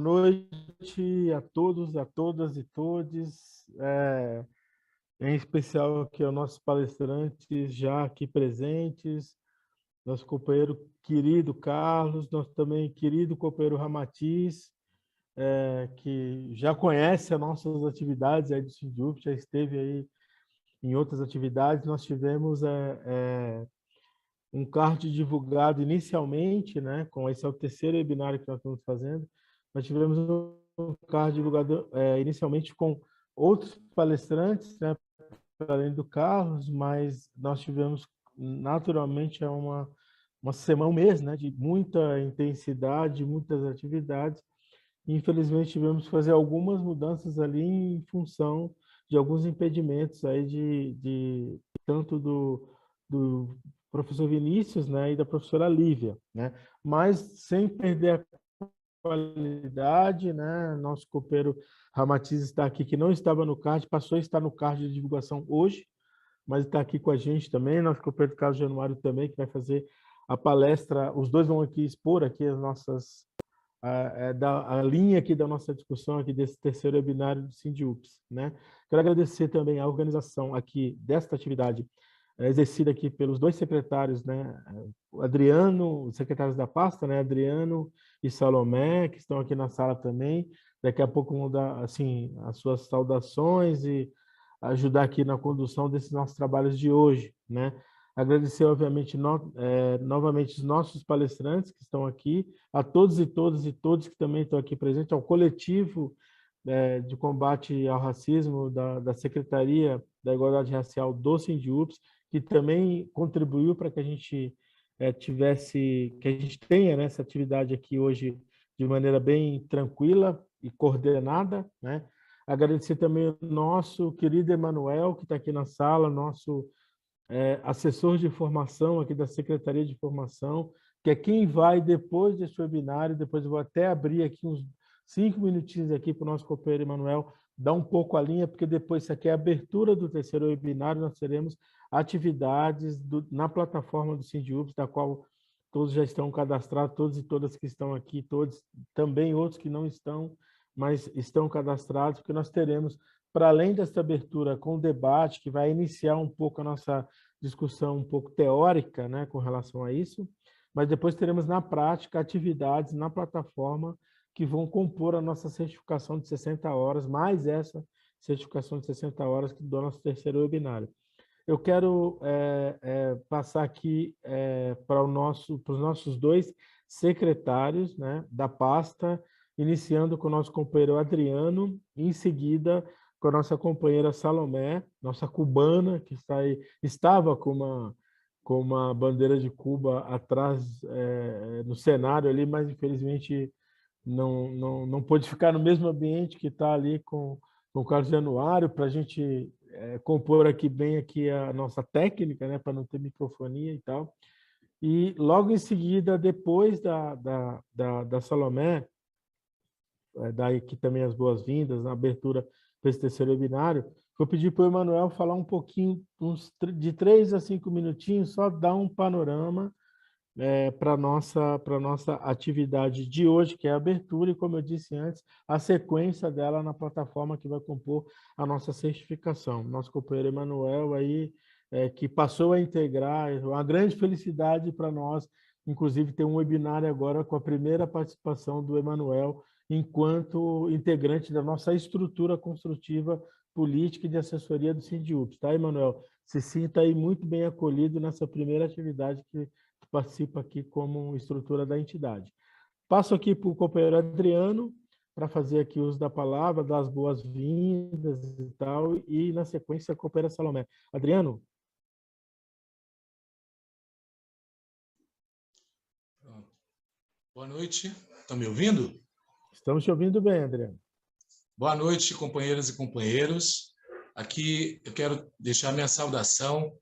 noite a todos, a todas e todes, em especial aqui aos nossos palestrantes já aqui presentes, nosso companheiro querido Carlos, nosso também querido companheiro Ramatiz, que já conhece as nossas atividades aí do Sindiúp, já esteve aí em outras atividades. Nós tivemos um card divulgado inicialmente, né, com esse é o terceiro webinário que nós estamos fazendo. Nós tivemos um card divulgado inicialmente com outros palestrantes, né, além do Carlos, mas nós tivemos naturalmente uma semana, um mês, né, de muita intensidade, muitas atividades. Infelizmente tivemos que fazer algumas mudanças ali em função de alguns impedimentos aí de tanto do professor Vinícius, né, e da professora Lívia, né? Mas sem perder a qualidade, né? Nosso companheiro Ramatiz está aqui, que não estava no card, passou a estar no card de divulgação hoje, mas está aqui com a gente também. Nosso companheiro Carlos Januário também, que vai fazer a palestra. Os dois vão aqui expor aqui as nossas a linha aqui da nossa discussão aqui desse terceiro webinário do Sindiúps, né? Quero agradecer também a organização aqui desta atividade exercida aqui pelos dois secretários, né? O Adriano, os secretários da pasta, né? Adriano e Salomé, que estão aqui na sala também. Daqui a pouco vão dar assim as suas saudações e ajudar aqui na condução desses nossos trabalhos de hoje, né? Agradecer, obviamente, novamente os nossos palestrantes que estão aqui, a todos e todas e todos que também estão aqui presentes, ao coletivo de combate ao racismo da Secretaria da Igualdade Racial do Sindiúps, que também contribuiu para que a gente que a gente tenha, né, essa atividade aqui hoje de maneira bem tranquila e coordenada, né? Agradecer também o nosso querido Emanuel, que está aqui na sala, nosso assessor de formação aqui da Secretaria de Formação, que é quem vai, depois desse webinário, depois eu vou até abrir aqui uns 5 minutinhos aqui para o nosso companheiro Emanuel dar um pouco a linha, porque depois isso aqui é a abertura do terceiro webinário, nós teremos atividades na plataforma do Sindiúps, da qual todos já estão cadastrados, todos e todas que estão aqui, todos, também outros que não estão, mas estão cadastrados, porque nós teremos, para além dessa abertura com o debate, que vai iniciar um pouco a nossa discussão um pouco teórica, né, com relação a isso, mas depois teremos na prática atividades na plataforma que vão compor a nossa certificação de 60 horas, mais essa certificação de 60 horas do nosso terceiro webinário. Eu quero passar aqui para os nossos dois secretários, né, da pasta, iniciando com o nosso companheiro Adriano, e em seguida com a nossa companheira Salomé, nossa cubana, que estava com uma bandeira de Cuba atrás no cenário ali, mas infelizmente não pôde ficar no mesmo ambiente que está ali com o Carlos Januário, para a gente compor aqui bem aqui a nossa técnica, né, para não ter microfonia e tal. E logo em seguida, depois da Salomé, dar aqui também as boas-vindas na abertura desse terceiro webinário, vou pedir para o Emanuel falar um pouquinho, de 3 a 5 minutinhos, só dar um panorama para a nossa atividade de hoje, que é a abertura, e como eu disse antes, a sequência dela na plataforma que vai compor a nossa certificação. Nosso companheiro Emanuel aí, que passou a integrar, é uma grande felicidade para nós, inclusive ter um webinário agora com a primeira participação do Emanuel, enquanto integrante da nossa estrutura construtiva política e de assessoria do Sindiúps, tá, Emanuel? Se sinta aí muito bem acolhido nessa primeira atividade que participa aqui como estrutura da entidade. Passo aqui para o companheiro Adriano, para fazer aqui uso da palavra, dar as boas-vindas e tal, e na sequência a companheira Salomé. Adriano? Boa noite, estão me ouvindo? Estamos te ouvindo bem, Adriano. Boa noite, companheiras e companheiros. Aqui eu quero deixar minha saudação,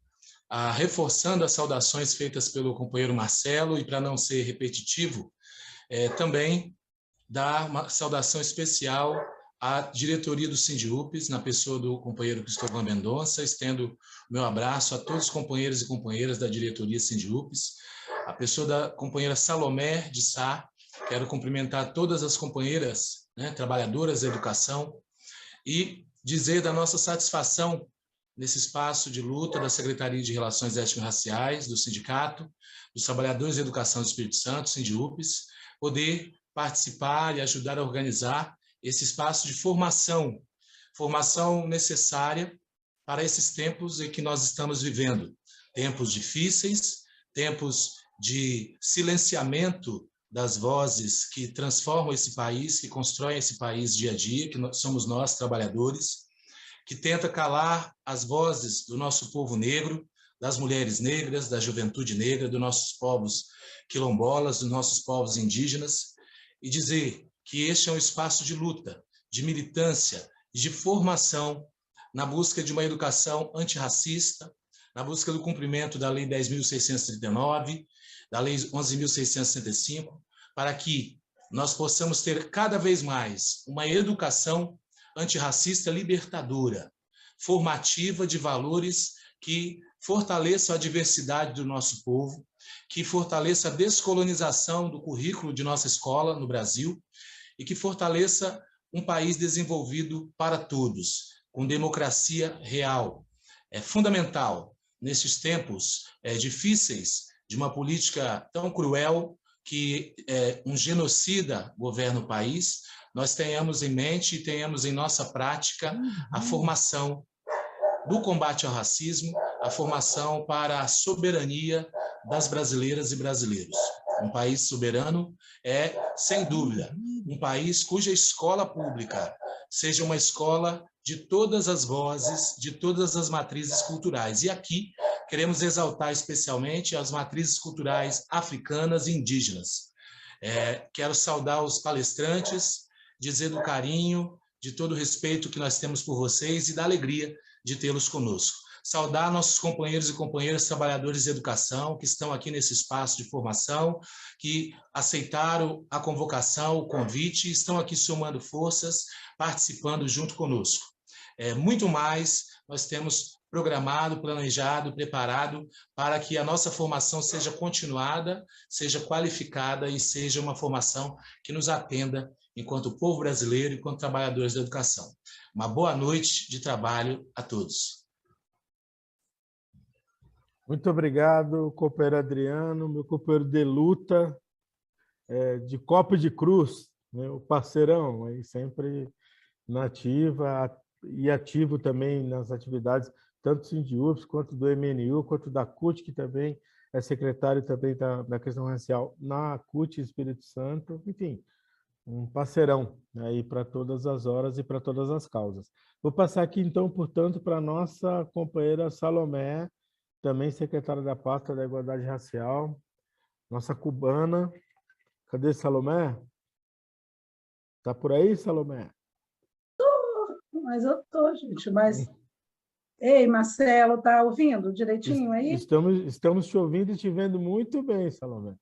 reforçando as saudações feitas pelo companheiro Marcelo, e para não ser repetitivo, também dar uma saudação especial à diretoria do Sindiúps, na pessoa do companheiro Cristóvão Mendonça. Estendo o meu abraço a todos os companheiros e companheiras da diretoria Sindiúps, a pessoa da companheira Salomé de Sá, quero cumprimentar todas as companheiras, né, trabalhadoras da educação, e dizer da nossa satisfação nesse espaço de luta da Secretaria de Relações Étnico-Raciais, do Sindicato, dos Trabalhadores de Educação do Espírito Santo, Sindiúpes, poder participar e ajudar a organizar esse espaço de formação necessária para esses tempos em que nós estamos vivendo. Tempos difíceis, tempos de silenciamento das vozes que transformam esse país, que constroem esse país dia a dia, que somos nós, trabalhadores, que tenta calar as vozes do nosso povo negro, das mulheres negras, da juventude negra, dos nossos povos quilombolas, dos nossos povos indígenas, e dizer que este é um espaço de luta, de militância e de formação na busca de uma educação antirracista, na busca do cumprimento da Lei 10.639, da Lei 11.665, para que nós possamos ter cada vez mais uma educação antirracista libertadora, formativa de valores que fortaleçam a diversidade do nosso povo, que fortaleça a descolonização do currículo de nossa escola no Brasil e que fortaleça um país desenvolvido para todos, com democracia real. É fundamental, nesses tempos difíceis, de uma política tão cruel que um genocida governa o país, nós tenhamos em mente e tenhamos em nossa prática a formação do combate ao racismo, a formação para a soberania das brasileiras e brasileiros. Um país soberano é, sem dúvida, um país cuja escola pública seja uma escola de todas as vozes, de todas as matrizes culturais. E aqui queremos exaltar especialmente as matrizes culturais africanas e indígenas. Quero saudar os palestrantes, dizer do carinho, de todo o respeito que nós temos por vocês e da alegria de tê-los conosco. Saudar nossos companheiros e companheiras trabalhadores de educação que estão aqui nesse espaço de formação, que aceitaram a convocação, o convite, e estão aqui somando forças, participando junto conosco. Muito mais nós temos programado, planejado, preparado para que a nossa formação seja continuada, seja qualificada e seja uma formação que nos atenda enquanto povo brasileiro e enquanto trabalhadores da educação. Uma boa noite de trabalho a todos. Muito obrigado, companheiro Adriano, meu companheiro de luta, de Copa de Cruz, né, o parceirão, aí sempre na ativa e ativo também nas atividades, tanto do Sindiúpes, quanto do MNU, quanto da CUT, que também é secretário também da questão racial na CUT Espírito Santo, enfim, um parceirão aí para todas as horas e para todas as causas. Vou passar aqui, então, portanto, para a nossa companheira Salomé, também secretária da pasta da Igualdade Racial, nossa cubana. Cadê Salomé? Está por aí, Salomé? Mas eu estou, gente. Mas, ei, Marcelo, tá ouvindo direitinho aí? Estamos te ouvindo e te vendo muito bem, Salomé.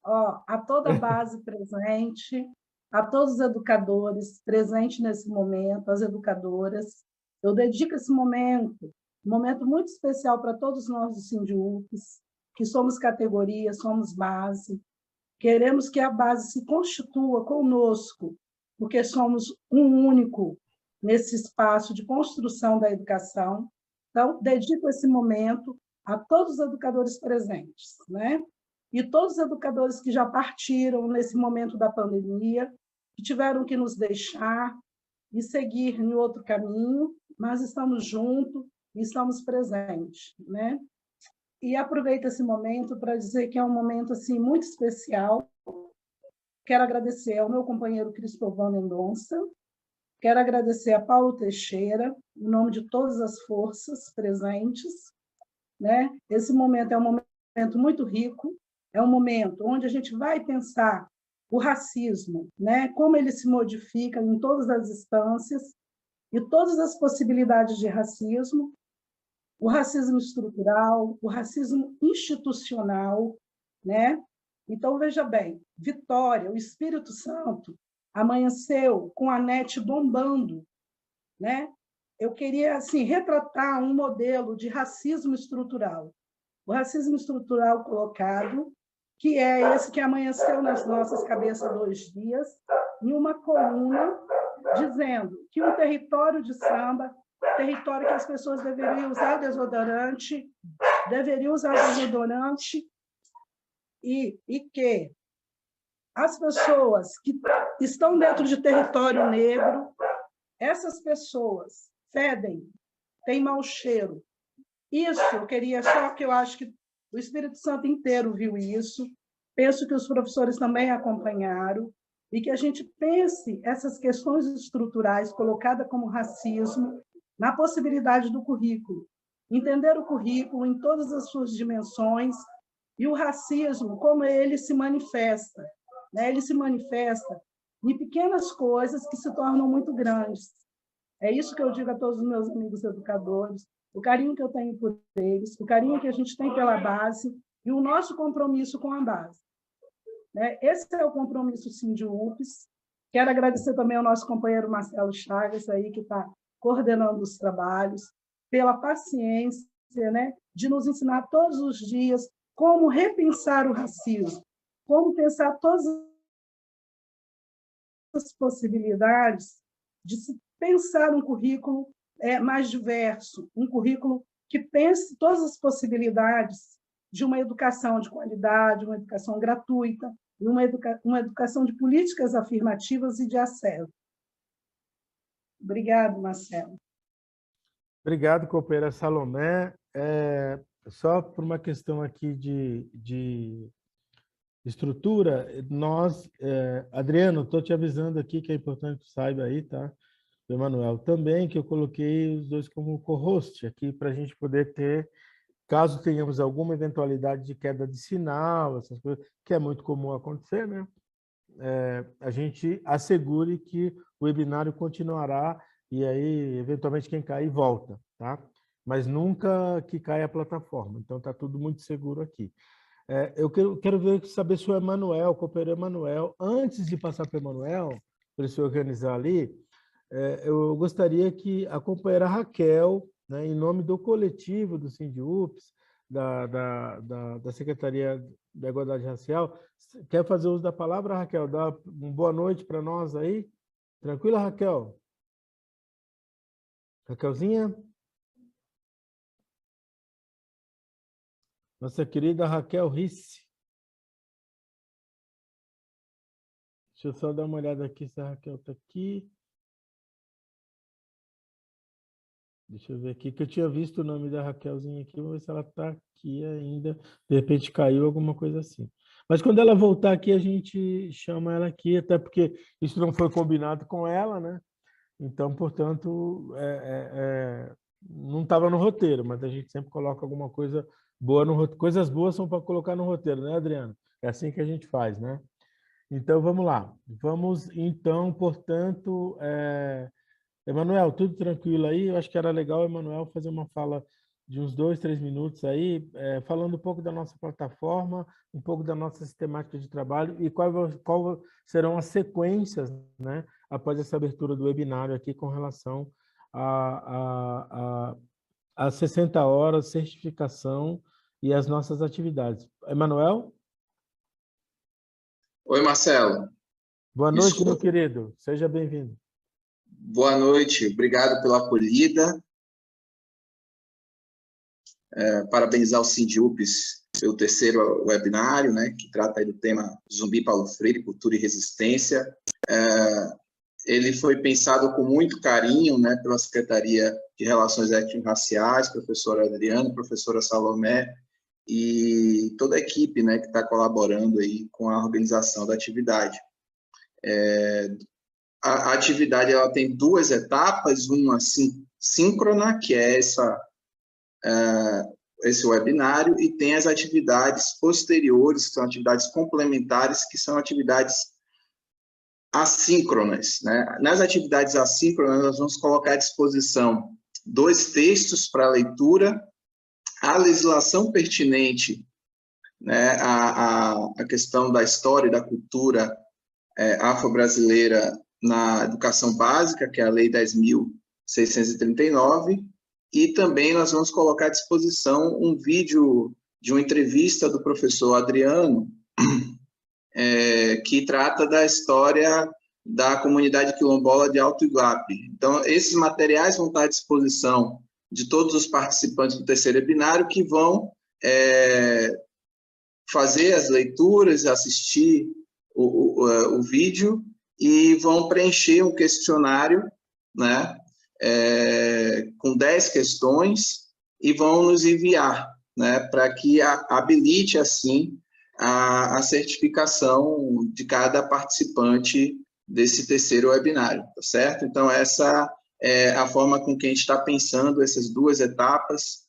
Ó, a toda a base presente, a todos os educadores presentes nesse momento, as educadoras. Eu dedico esse momento, um momento muito especial para todos nós do Sindiúpes, que somos categoria, somos base. Queremos que a base se constitua conosco, porque somos um único nesse espaço de construção da educação. Então, dedico esse momento a todos os educadores presentes, né? E todos os educadores que já partiram nesse momento da pandemia, que tiveram que nos deixar e seguir em outro caminho, mas estamos juntos e estamos presentes, né? E aproveito esse momento para dizer que é um momento assim muito especial. Quero agradecer ao meu companheiro Cristóvão Mendonça, quero agradecer a Paulo Teixeira, em nome de todas as forças presentes, né? Esse momento é um momento muito rico, é um momento onde a gente vai pensar o racismo, né? Como ele se modifica em todas as instâncias e todas as possibilidades de racismo, o racismo estrutural, o racismo institucional, né? Então, veja bem, Vitória, o Espírito Santo, amanheceu com a NET bombando, né? Eu queria assim retratar um modelo de racismo estrutural. O racismo estrutural colocado que é esse que amanheceu nas nossas cabeças 2 dias, em uma coluna, dizendo que um território de samba, território que as pessoas deveriam usar desodorante, e que as pessoas que estão dentro de território negro, essas pessoas fedem, têm mau cheiro. Isso eu queria só que eu acho que o Espírito Santo inteiro viu isso, penso que os professores também acompanharam, e que a gente pense essas questões estruturais colocadas como racismo na possibilidade do currículo. Entender o currículo em todas as suas dimensões e o racismo, como ele se manifesta. Né? Ele se manifesta em pequenas coisas que se tornam muito grandes. É isso que eu digo a todos os meus amigos educadores, o carinho que eu tenho por eles, o carinho que a gente tem pela base e o nosso compromisso com a base. Esse é o compromisso SINDIUPS. Quero agradecer também ao nosso companheiro Marcelo Chagas, aí, que está coordenando os trabalhos, pela paciência, né, de nos ensinar todos os dias como repensar o racismo, como pensar todas as possibilidades de se pensar um currículo mais diverso, um currículo que pense todas as possibilidades de uma educação de qualidade, uma educação gratuita, e uma educação de políticas afirmativas e de acesso. Obrigado, Marcelo. Obrigado, companheira Salomé. Só por uma questão aqui de estrutura, nós... Adriano, estou te avisando aqui que é importante que tu saiba aí, tá? O Emanuel também, que eu coloquei os dois como co-host aqui para a gente poder ter, caso tenhamos alguma eventualidade de queda de sinal, essas coisas, que é muito comum acontecer, né? A gente assegure que o webinário continuará e aí, eventualmente, quem cair, volta, tá? Mas nunca que caia a plataforma. Então, está tudo muito seguro aqui. Eu quero saber se o Emanuel, o companheiro Emanuel, antes de passar para o Emanuel, para ele se organizar ali, eu gostaria que a companheira Raquel, né, em nome do coletivo do SINDIUPS, da Secretaria da Igualdade Racial, quer fazer uso da palavra, Raquel? Dá uma boa noite para nós aí? Tranquila, Raquel? Raquelzinha? Nossa querida Raquel Risse. Deixa eu só dar uma olhada aqui se a Raquel está aqui. Deixa eu ver aqui, que eu tinha visto o nome da Raquelzinha aqui, vamos ver se ela está aqui ainda. De repente caiu alguma coisa assim. Mas quando ela voltar aqui, a gente chama ela aqui, até porque isso não foi combinado com ela, né? Então, portanto, não estava no roteiro, mas a gente sempre coloca alguma coisa boa no roteiro. Coisas boas são para colocar no roteiro, né, Adriano? É assim que a gente faz, né? Então, vamos lá. Vamos, então, portanto... Emanuel, tudo tranquilo aí? Eu acho que era legal, Emanuel, fazer uma fala de uns 2, 3 minutos aí, falando um pouco da nossa plataforma, um pouco da nossa sistemática de trabalho e qual serão as sequências, né, após essa abertura do webinário aqui com relação a 60 horas, certificação e as nossas atividades. Emanuel? Oi, Marcelo. Boa noite, meu querido. Seja bem-vindo. Boa noite, obrigado pela acolhida. Parabenizar o SINDIUPS pelo terceiro webinário, né, que trata aí do tema Zumbi Paulo Freire, Cultura e Resistência. Ele foi pensado com muito carinho, né, pela Secretaria de Relações Étnico-Raciais, professora Adriana, professora Salomé, e toda a equipe, né, que está colaborando aí com a organização da atividade. A atividade ela tem 2 etapas, uma síncrona, que é esse webinário, e tem as atividades posteriores, que são atividades complementares, que são atividades assíncronas, né? Nas atividades assíncronas, nós vamos colocar à disposição 2 textos para leitura, a legislação pertinente, né, a questão da história e da cultura afro-brasileira na educação básica, que é a Lei 10.639, e também nós vamos colocar à disposição um vídeo de uma entrevista do professor Adriano, que trata da história da comunidade quilombola de Alto Iguape. Então, esses materiais vão estar à disposição de todos os participantes do terceiro webinário, que vão fazer as leituras, assistir o vídeo e vão preencher um questionário, né, com 10 questões e vão nos enviar, né, para que habilite, assim, a certificação de cada participante desse terceiro webinário, tá certo? Então, essa é a forma com que a gente está pensando essas duas etapas,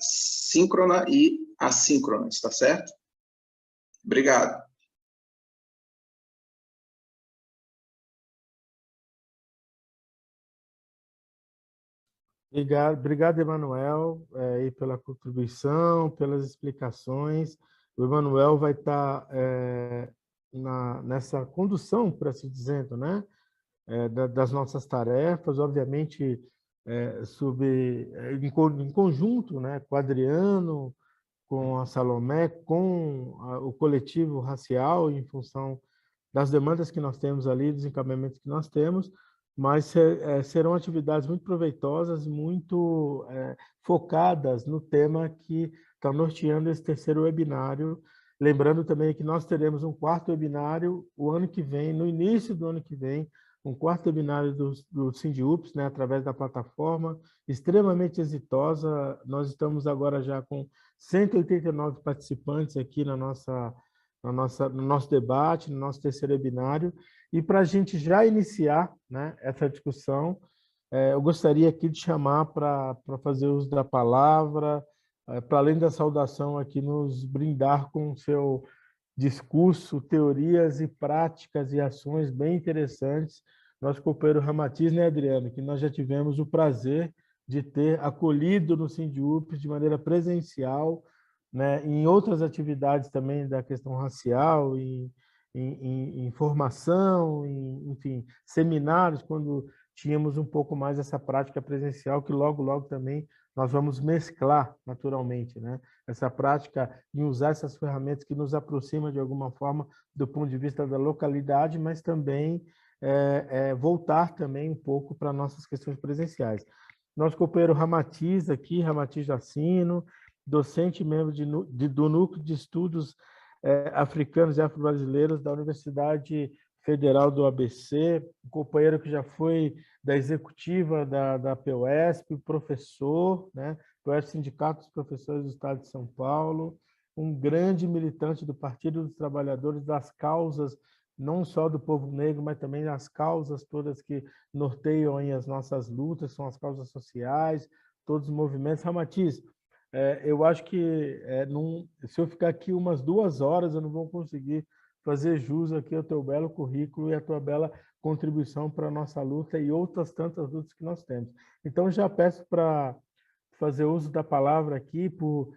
síncrona e assíncrona, tá certo? Obrigado. Obrigado, Emanuel, pela contribuição, pelas explicações. O Emanuel vai estar nessa condução, por assim dizendo, né? Das nossas tarefas, obviamente, em conjunto, né? Com o Adriano, com a Salomé, com o coletivo racial, em função das demandas que nós temos ali, dos encaminhamentos que nós temos, mas serão atividades muito proveitosas, muito focadas no tema que está norteando esse terceiro webinário. Lembrando também que nós teremos um quarto webinário o ano que vem, no início do ano que vem, um quarto webinário do Sindiups, né, através da plataforma, extremamente exitosa. Nós estamos agora já com 189 participantes aqui no nosso debate, no nosso terceiro webinário. E para a gente já iniciar, né, essa discussão, eu gostaria aqui de chamar para fazer uso da palavra, para além da saudação aqui, nos brindar com o seu discurso, teorias e práticas e ações bem interessantes. Nosso companheiro Ramatiz, né, Adriano, que nós já tivemos o prazer de ter acolhido no Sindiups de maneira presencial, né, em outras atividades também da questão racial, em formação, enfim, seminários, quando tínhamos um pouco mais essa prática presencial, que logo, logo também nós vamos mesclar naturalmente, né? Essa prática em usar essas ferramentas que nos aproximam de alguma forma do ponto de vista da localidade, mas também voltar também um pouco para nossas questões presenciais. Nosso companheiro Ramatiz aqui, Ramatiz Jacino, docente e membro do Núcleo de Estudos Africanos e Afro-Brasileiros da Universidade Federal do ABC, um companheiro que já foi da executiva da PUESP, professor, né? PUESP, Sindicato dos Professores do Estado de São Paulo, um grande militante do Partido dos Trabalhadores, das causas, não só do povo negro, mas também das causas todas que norteiam aí as nossas lutas, são as causas sociais, todos os movimentos. Ramatiz, eu acho que se eu ficar aqui umas 2 horas, eu não vou conseguir fazer jus aqui ao teu belo currículo e à tua bela contribuição para a nossa luta e outras tantas lutas que nós temos. Então, já peço para fazer uso da palavra aqui por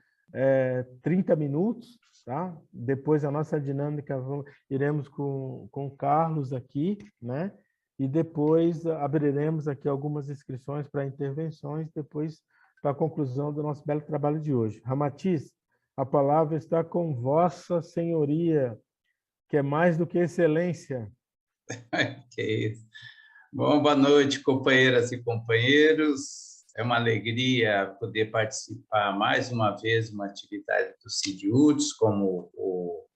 30 minutos, tá? Depois a nossa dinâmica, iremos com o Carlos aqui, né? E depois abriremos aqui algumas inscrições para intervenções, depois para a conclusão do nosso belo trabalho de hoje. Ramatiz, a palavra está com Vossa Senhoria, que é mais do que excelência. Que isso. Bom, boa noite, companheiras e companheiros. É uma alegria poder participar mais uma vez de uma atividade do Sindiups. Como o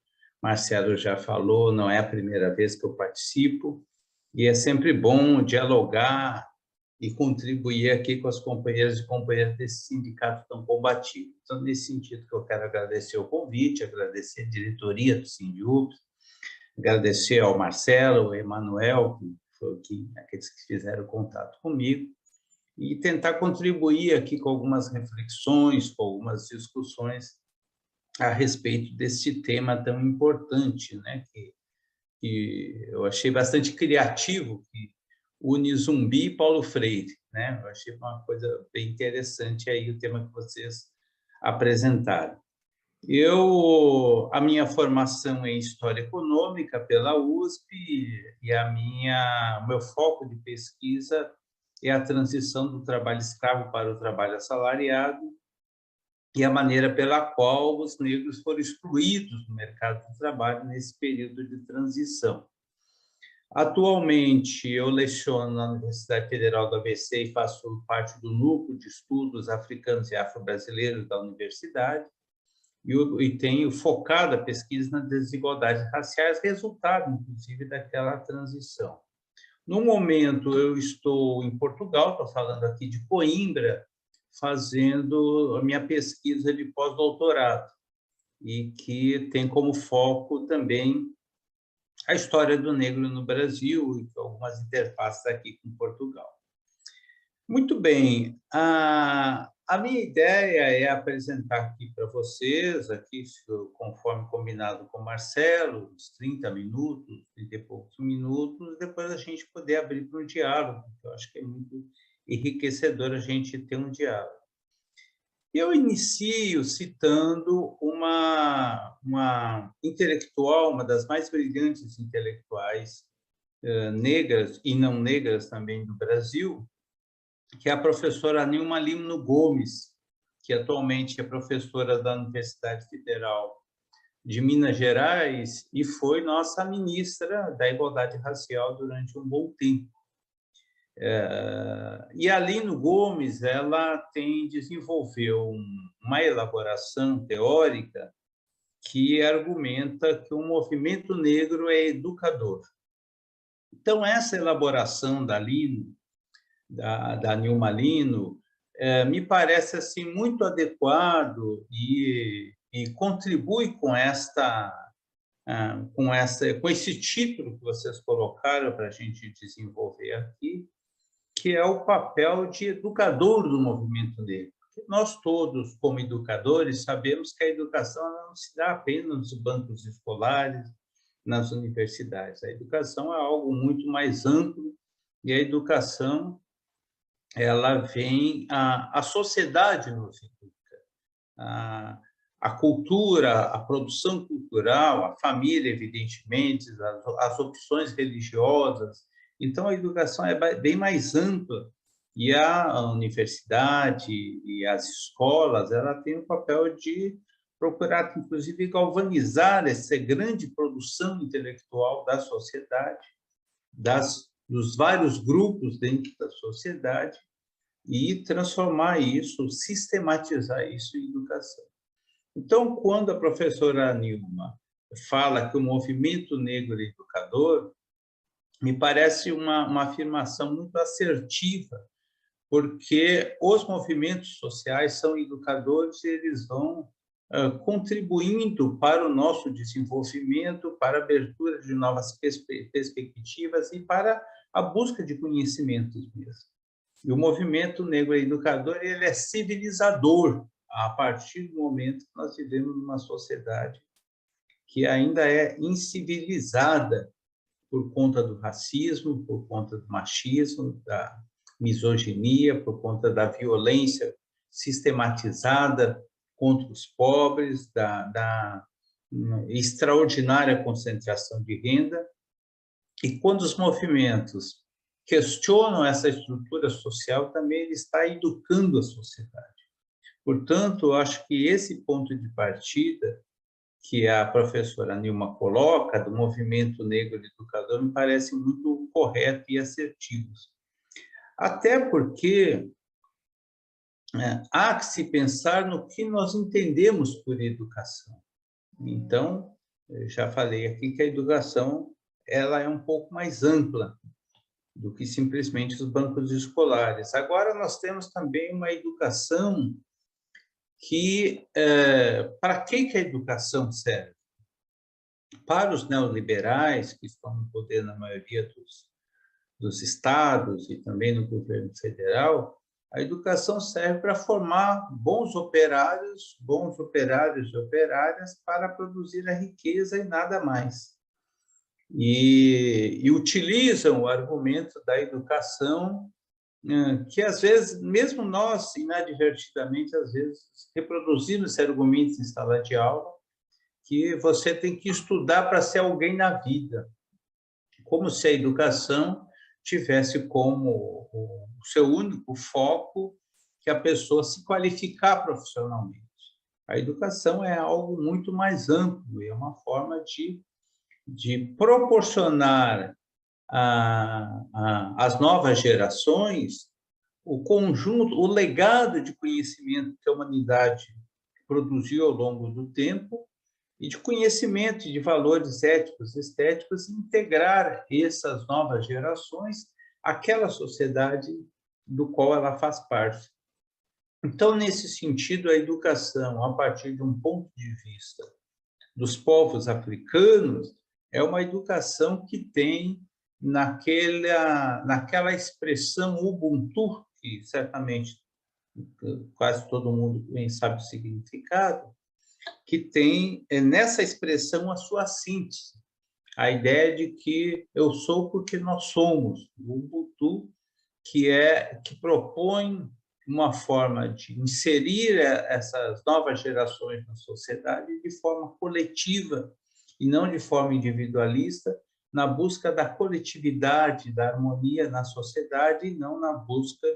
Marcelo já falou, não é a primeira vez que eu participo, e é sempre bom dialogar e contribuir aqui com as companheiras e companheiros desse sindicato tão combativo. Então, nesse sentido que eu quero agradecer o convite, agradecer a diretoria do Sindiups, agradecer ao Marcelo, ao Emanuel, que foi aqueles que fizeram contato comigo, e tentar contribuir aqui com algumas reflexões, com algumas discussões a respeito desse tema tão importante, né, que eu achei bastante criativo, que une Zumbi e Paulo Freire, né? Eu achei uma coisa bem interessante aí o tema que vocês apresentaram. A minha formação é em História Econômica pela USP e o meu foco de pesquisa é a transição do trabalho escravo para o trabalho assalariado e a maneira pela qual os negros foram excluídos do mercado de trabalho nesse período de transição. Atualmente, eu leciono na Universidade Federal do ABC e faço parte do núcleo de estudos africanos e afro-brasileiros da universidade, e tenho focado a pesquisa nas desigualdades raciais, resultado, inclusive, daquela transição. No momento, eu estou em Portugal, estou falando aqui de Coimbra, fazendo a minha pesquisa de pós-doutorado, e que tem como foco também a história do negro no Brasil e algumas interfaces aqui com Portugal. Muito bem, a minha ideia é apresentar aqui para vocês, aqui, conforme combinado com o Marcelo, uns 30 minutos, 30 e poucos minutos, depois a gente poder abrir para um diálogo, porque eu acho que é muito enriquecedor a gente ter um diálogo. Eu inicio citando uma intelectual, uma das mais brilhantes intelectuais negras e não negras também do Brasil, que é a professora Nilma Lima Gomes, que atualmente é professora da Universidade Federal de Minas Gerais e foi nossa ministra da Igualdade Racial durante um bom tempo. E a Lino Gomes, ela desenvolveu uma elaboração teórica que argumenta que o movimento negro é educador. Então, essa elaboração da Lino, da Nilma Lino, me parece assim, muito adequado e contribui com esse título que vocês colocaram para a gente desenvolver aqui, que é o papel de educador do movimento negro. Nós todos, como educadores, sabemos que a educação não se dá apenas nos bancos escolares, nas universidades. A educação é algo muito mais amplo e a educação ela vem, a sociedade nos educa. A cultura, a produção cultural, a família, evidentemente, as opções religiosas. Então, a educação é bem mais ampla e a universidade e as escolas ela tem o papel de procurar, inclusive, galvanizar essa grande produção intelectual da sociedade, dos vários grupos dentro da sociedade e transformar isso, sistematizar isso em educação. Então, quando a professora Nilma fala que o movimento negro é educador, me parece uma afirmação muito assertiva, porque os movimentos sociais são educadores e eles vão contribuindo para o nosso desenvolvimento, para a abertura de novas perspectivas e para a busca de conhecimentos mesmo. E o movimento negro educador ele é civilizador a partir do momento que nós vivemos numa sociedade que ainda é incivilizada por conta do racismo, por conta do machismo, da misoginia, por conta da violência sistematizada contra os pobres, da extraordinária concentração de renda. E quando os movimentos questionam essa estrutura social, também ele está educando a sociedade. Portanto, eu acho que esse ponto de partida que a professora Nilma coloca, do movimento negro educador, me parece muito correto e assertivo. Até porque há que se pensar no que nós entendemos por educação. Então, eu já falei aqui que a educação ela é um pouco mais ampla do que simplesmente os bancos escolares. Agora, nós temos também uma educação que, para que a educação serve? Para os neoliberais, que estão no poder na maioria dos estados e também no governo federal, a educação serve para formar bons operários e operárias para produzir a riqueza e nada mais. E utilizam o argumento da educação que, às vezes, mesmo nós, inadvertidamente, às vezes, reproduzimos esse argumento em sala de aula, que você tem que estudar para ser alguém na vida, como se a educação tivesse como o seu único foco que a pessoa se qualificar profissionalmente. A educação é algo muito mais amplo, é uma forma de proporcionar às novas gerações o conjunto, o legado de conhecimento que a humanidade produziu ao longo do tempo e de conhecimento de valores éticos, estéticos, e integrar essas novas gerações àquela sociedade do qual ela faz parte. Então, nesse sentido, a educação, a partir de um ponto de vista dos povos africanos, é uma educação que tem naquela expressão Ubuntu, que certamente quase todo mundo bem sabe o significado, que tem nessa expressão a sua síntese, a ideia de que eu sou porque nós somos, o Ubuntu, que propõe uma forma de inserir essas novas gerações na sociedade de forma coletiva e não de forma individualista, na busca da coletividade, da harmonia na sociedade e não na busca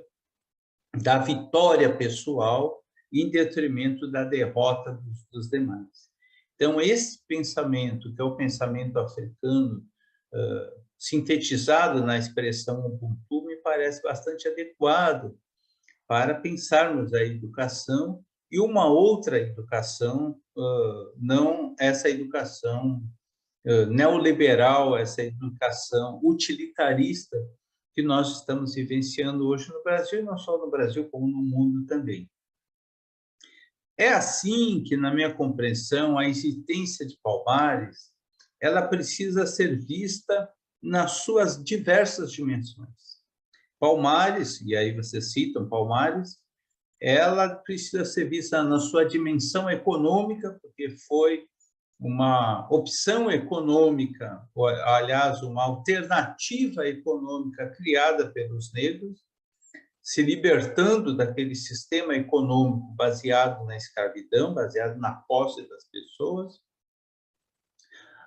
da vitória pessoal em detrimento da derrota dos demais. Então, esse pensamento, que é o pensamento africano, sintetizado na expressão Ubuntu, me parece bastante adequado para pensarmos a educação e uma outra educação, não essa educação neoliberal, essa educação utilitarista que nós estamos vivenciando hoje no Brasil, e não só no Brasil, como no mundo também. É assim que, na minha compreensão, a existência de Palmares ela precisa ser vista nas suas diversas dimensões. Palmares, e aí vocês citam Palmares, ela precisa ser vista na sua dimensão econômica, porque foi uma opção econômica, ou, aliás, uma alternativa econômica criada pelos negros, se libertando daquele sistema econômico baseado na escravidão, baseado na posse das pessoas.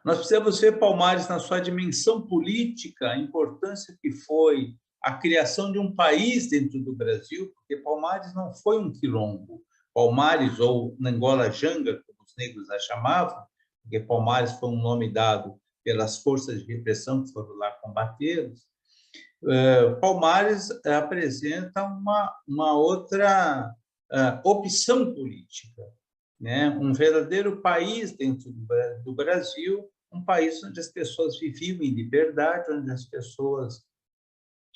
Nós precisamos ver Palmares na sua dimensão política, a importância que foi a criação de um país dentro do Brasil, porque Palmares não foi um quilombo. Palmares, ou Angola Janga, como os negros a chamavam, porque Palmares foi um nome dado pelas forças de repressão que foram lá combatê-los. Palmares apresenta uma outra opção política, né? Um verdadeiro país dentro do Brasil, um país onde as pessoas viviam em liberdade,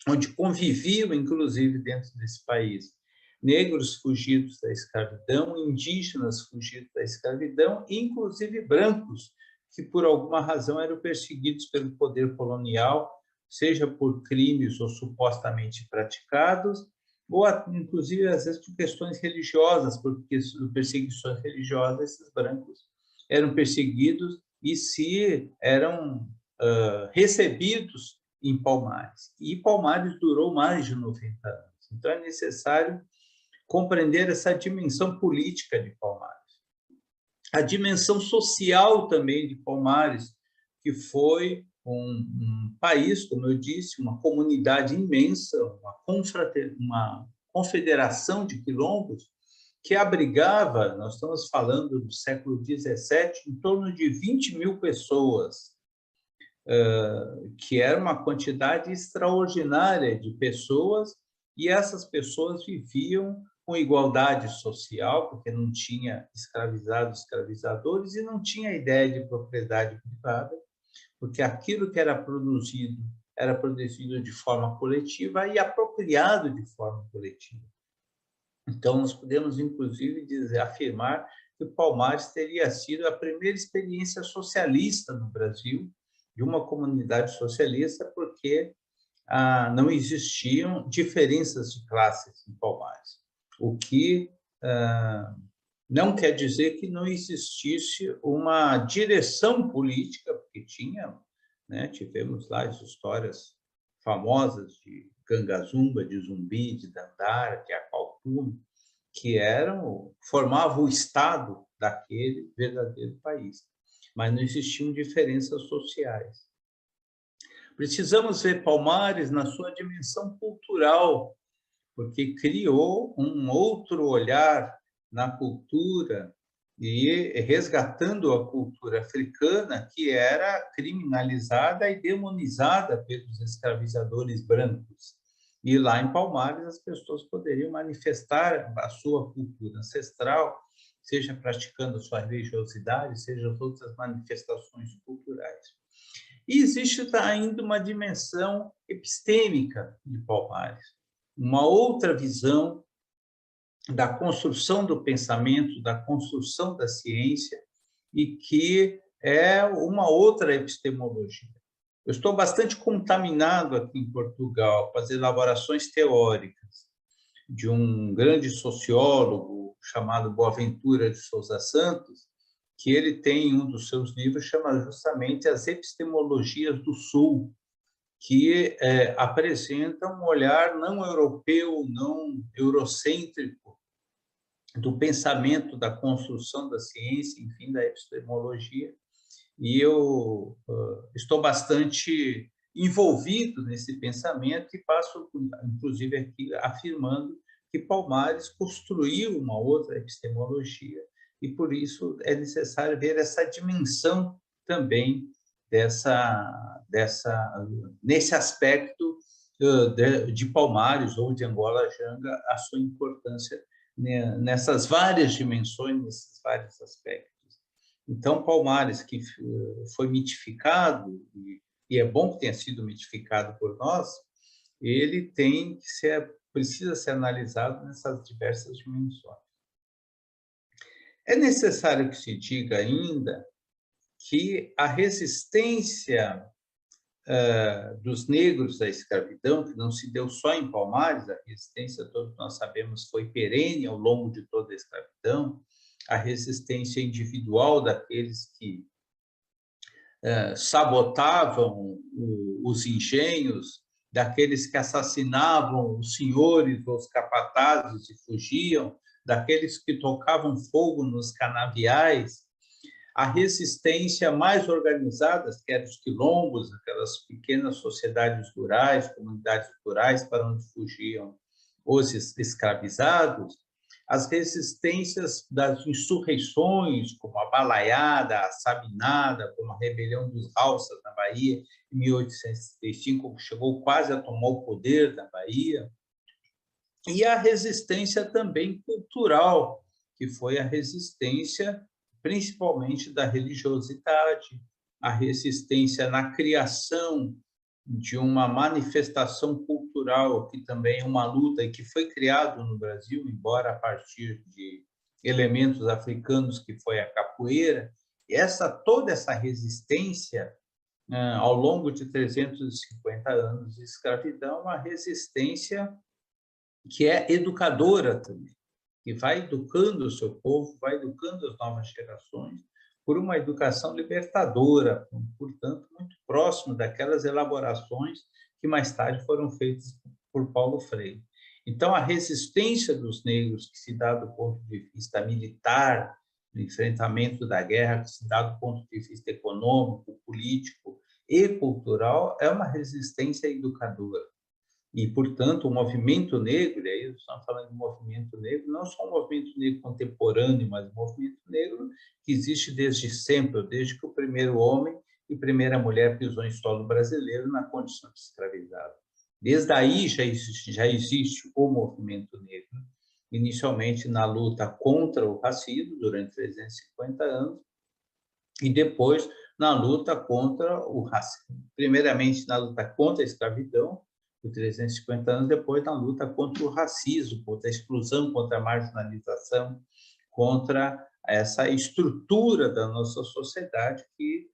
onde conviviam, inclusive, dentro desse país, negros fugidos da escravidão, indígenas fugidos da escravidão, inclusive brancos, que por alguma razão eram perseguidos pelo poder colonial, seja por crimes ou supostamente praticados, ou inclusive às vezes por questões religiosas, porque perseguições religiosas, esses brancos eram perseguidos e se eram recebidos em Palmares. E Palmares durou mais de 90 anos. Então é necessário compreender essa dimensão política de Palmares. A dimensão social também de Palmares, que foi um país, como eu disse, uma comunidade imensa, uma confederação de quilombos que abrigava, nós estamos falando do século XVII, em torno de 20 mil pessoas, que era uma quantidade extraordinária de pessoas, e essas pessoas viviam com igualdade social, porque não tinha escravizados, escravizadores, e não tinha ideia de propriedade privada, porque aquilo que era produzido de forma coletiva e apropriado de forma coletiva. Então, nós podemos, inclusive, afirmar que Palmares teria sido a primeira experiência socialista no Brasil, de uma comunidade socialista, porque não existiam diferenças de classes em Palmares, o que não quer dizer que não existisse uma direção política, porque tinha, né, tivemos lá as histórias famosas de Gangazumba, de Zumbi, de Dandara, de Acautume, que formavam o Estado daquele verdadeiro país, mas não existiam diferenças sociais. Precisamos ver Palmares na sua dimensão cultural, porque criou um outro olhar na cultura e resgatando a cultura africana, que era criminalizada e demonizada pelos escravizadores brancos. E lá em Palmares as pessoas poderiam manifestar a sua cultura ancestral, seja praticando a sua religiosidade, seja outras manifestações culturais. E existe ainda uma dimensão epistêmica de Palmares, uma outra visão da construção do pensamento, da construção da ciência, e que é uma outra epistemologia. Eu estou bastante contaminado aqui em Portugal com as elaborações teóricas de um grande sociólogo chamado Boaventura de Sousa Santos, que ele tem um dos seus livros chama justamente As Epistemologias do Sul, que apresenta um olhar não europeu, não eurocêntrico do pensamento, da construção da ciência, enfim, da epistemologia. E eu estou bastante envolvido nesse pensamento e passo, inclusive, aqui afirmando que Palmares construiu uma outra epistemologia e, por isso, é necessário ver essa dimensão também nesse aspecto de Palmares ou de Angola Janga, a sua importância nessas várias dimensões, nesses vários aspectos. Então, Palmares, que foi mitificado, e é bom que tenha sido mitificado por nós, ele precisa ser analisado nessas diversas dimensões. É necessário que se diga ainda que a resistência dos negros à escravidão, que não se deu só em Palmares, a resistência, todos nós sabemos, foi perene ao longo de toda a escravidão, a resistência individual daqueles que sabotavam os engenhos, daqueles que assassinavam os senhores, os capatazes e fugiam, daqueles que tocavam fogo nos canaviais, a resistência mais organizada, que eram os quilombos, aquelas pequenas sociedades rurais, comunidades rurais para onde fugiam os escravizados, as resistências das insurreições, como a Balaiada, a Sabinada, como a rebelião dos Halças na Bahia, em 1835, que chegou quase a tomar o poder da Bahia, e a resistência também cultural, que foi a resistência principalmente da religiosidade, a resistência na criação de uma manifestação cultural, que também é uma luta e que foi criado no Brasil, embora a partir de elementos africanos, que foi a capoeira. E toda essa resistência, ao longo de 350 anos de escravidão, uma resistência que é educadora também, que vai educando o seu povo, vai educando as novas gerações por uma educação libertadora, portanto, muito próximo daquelas elaborações que mais tarde foram feitas por Paulo Freire. Então, a resistência dos negros, que se dá do ponto de vista militar, no enfrentamento da guerra, que se dá do ponto de vista econômico, político e cultural, é uma resistência educadora. E, portanto, o movimento negro, e aí estamos falando de movimento negro, não só um movimento negro contemporâneo, mas um movimento negro que existe desde sempre, desde que o primeiro homem e primeira mulher pisou em solo brasileiro na condição de escravizado. Desde aí já existe o movimento negro, inicialmente na luta contra o racismo, durante 350 anos, e depois na luta contra o racismo. Primeiramente na luta contra a escravidão, por 350 anos, depois na luta contra o racismo, contra a exclusão, contra a marginalização, contra essa estrutura da nossa sociedade que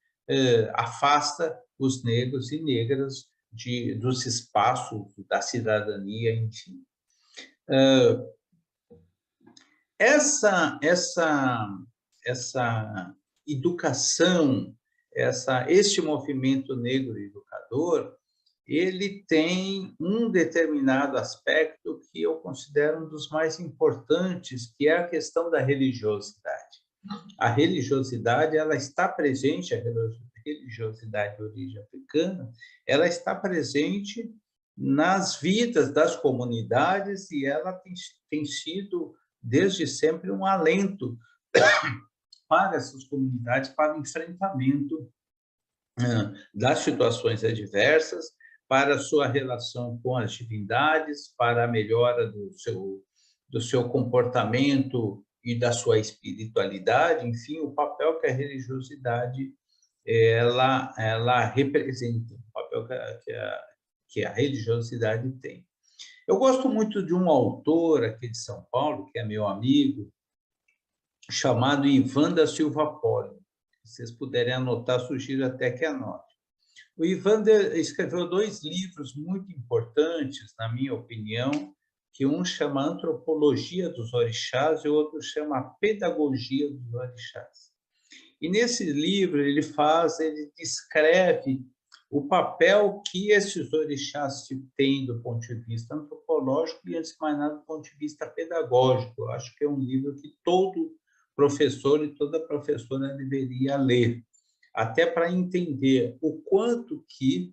afasta os negros e negras dos espaços da cidadania, enfim. Essa educação, este movimento negro educador, ele tem um determinado aspecto que eu considero um dos mais importantes, que é a questão da religiosidade. A religiosidade, ela está presente, a religiosidade de origem africana, ela está presente nas vidas das comunidades e ela tem sido, desde sempre, um alento para essas comunidades, para o enfrentamento das situações adversas, para a sua relação com as divindades, para a melhora do seu comportamento e da sua espiritualidade, enfim, o papel que a religiosidade ela representa, o papel que a religiosidade tem. Eu gosto muito de um autor aqui de São Paulo, que é meu amigo, chamado Ivan da Silva Poli. Se vocês puderem anotar, sugiro até que anote. O Ivan escreveu 2 livros muito importantes, na minha opinião, que um chama Antropologia dos Orixás e o outro chama Pedagogia dos Orixás. E nesse livro ele descreve o papel que esses orixás têm do ponto de vista antropológico e, antes de mais nada, do ponto de vista pedagógico. Eu acho que é um livro que todo professor e toda professora deveria ler, até para entender o quanto que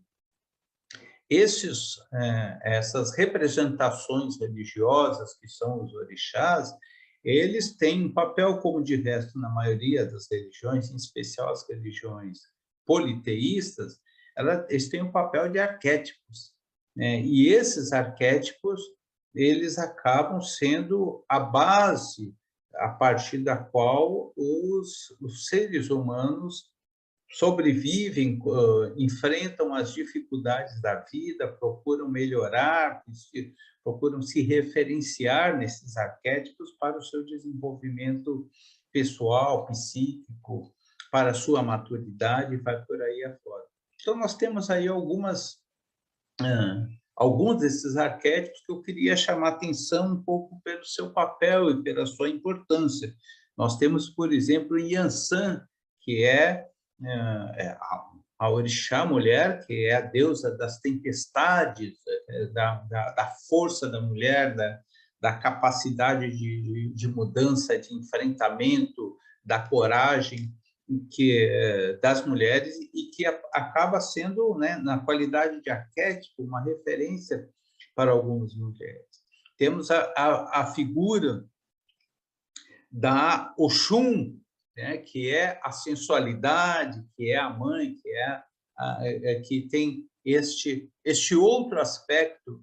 essas representações religiosas, que são os orixás, eles têm um papel, como de resto na maioria das religiões, em especial as religiões politeístas, eles têm um papel de arquétipos, né? E esses arquétipos, eles acabam sendo a base a partir da qual os seres humanos sobrevivem, enfrentam as dificuldades da vida, procuram melhorar, procuram se referenciar nesses arquétipos para o seu desenvolvimento pessoal, psíquico, para a sua maturidade, e vai por aí afora. Então, nós temos aí alguns desses arquétipos que eu queria chamar a atenção um pouco pelo seu papel e pela sua importância. Nós temos, por exemplo, Yansan, que é a orixá mulher, que é a deusa das tempestades, da força da mulher, da capacidade de mudança, de enfrentamento, da coragem das mulheres, e que acaba sendo, né, na qualidade de arquétipo, uma referência para algumas mulheres. Temos a figura da Oxum, né, que é a sensualidade, que é a mãe, que tem este outro aspecto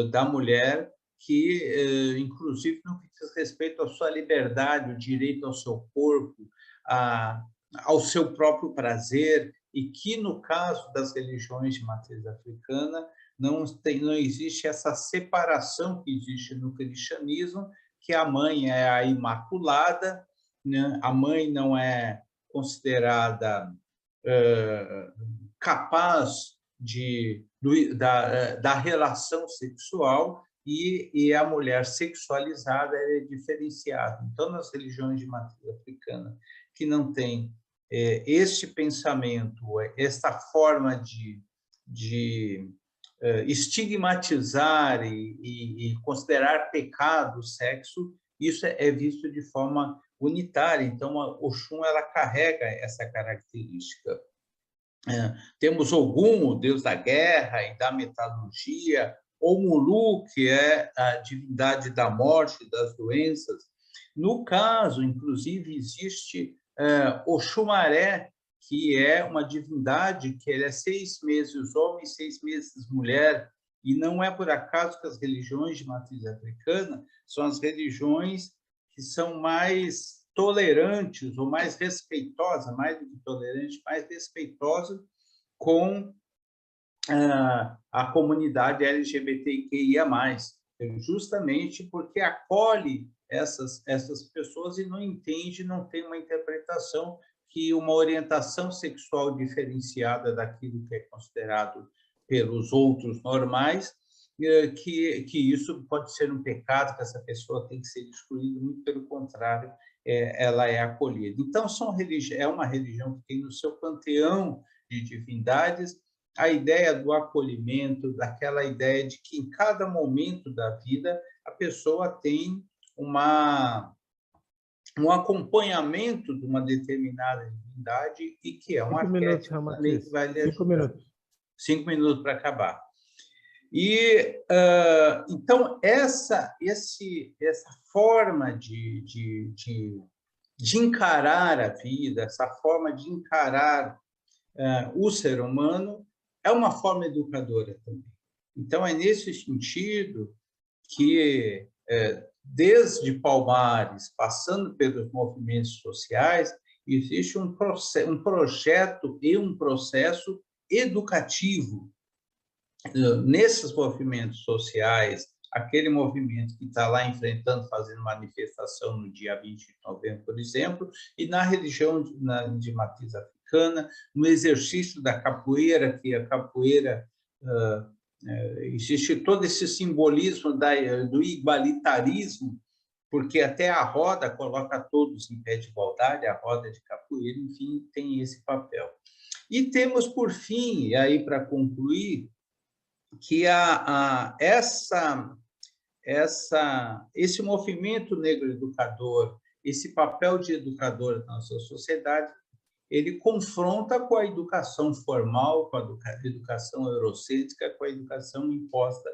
da mulher, que, inclusive, no que diz respeito à sua liberdade, o direito ao seu corpo, ao seu próprio prazer, e que, no caso das religiões de matriz africana, não existe essa separação que existe no cristianismo, que a mãe é a imaculada, né? A mãe não é considerada capaz da relação sexual, e a mulher sexualizada é diferenciada. Então, nas religiões de matriz africana, que não tem este pensamento, esta forma de estigmatizar e considerar pecado o sexo, isso é visto de forma unitária. Então, a Oxum ela carrega essa característica. Temos Ogum, o deus da guerra e da metalurgia, ou Mulu, que é a divindade da morte e das doenças. No caso, inclusive, existe Oxumaré, que é uma divindade que é 6 meses homem e 6 meses mulher, e não é por acaso que as religiões de matriz africana são as religiões que são mais tolerantes ou mais respeitosas, mais do que tolerantes, mais respeitosas com a comunidade LGBTQIA+, justamente porque acolhe essas pessoas e não entende, não tem uma interpretação, que uma orientação sexual diferenciada daquilo que é considerado pelos outros normais, que isso pode ser um pecado, que essa pessoa tem que ser excluída, muito pelo contrário, ela é acolhida. Então, é uma religião que tem no seu panteão de divindades a ideia do acolhimento, daquela ideia de que em cada momento da vida a pessoa tem um acompanhamento de uma determinada divindade, e que é um arquétipo também que vai lhe ajudar. 5 minutos. 5 minutos para acabar. E, então, essa forma de de encarar a vida, essa forma de encarar o ser humano, é uma forma educadora também. Então, é nesse sentido que, desde Palmares, passando pelos movimentos sociais, existe um projeto e um processo educativo nesses movimentos sociais, aquele movimento que está lá enfrentando, fazendo manifestação no dia 20 de novembro, por exemplo, e na religião de matriz africana, no exercício da capoeira, que a capoeira existe todo esse simbolismo do igualitarismo, porque até a roda coloca todos em pé de igualdade, a roda de capoeira, enfim, tem esse papel. E temos, por fim, e aí para concluir, que esse movimento negro educador, esse papel de educador na nossa sociedade, ele confronta com a educação formal, com a educação eurocêntrica, com a educação imposta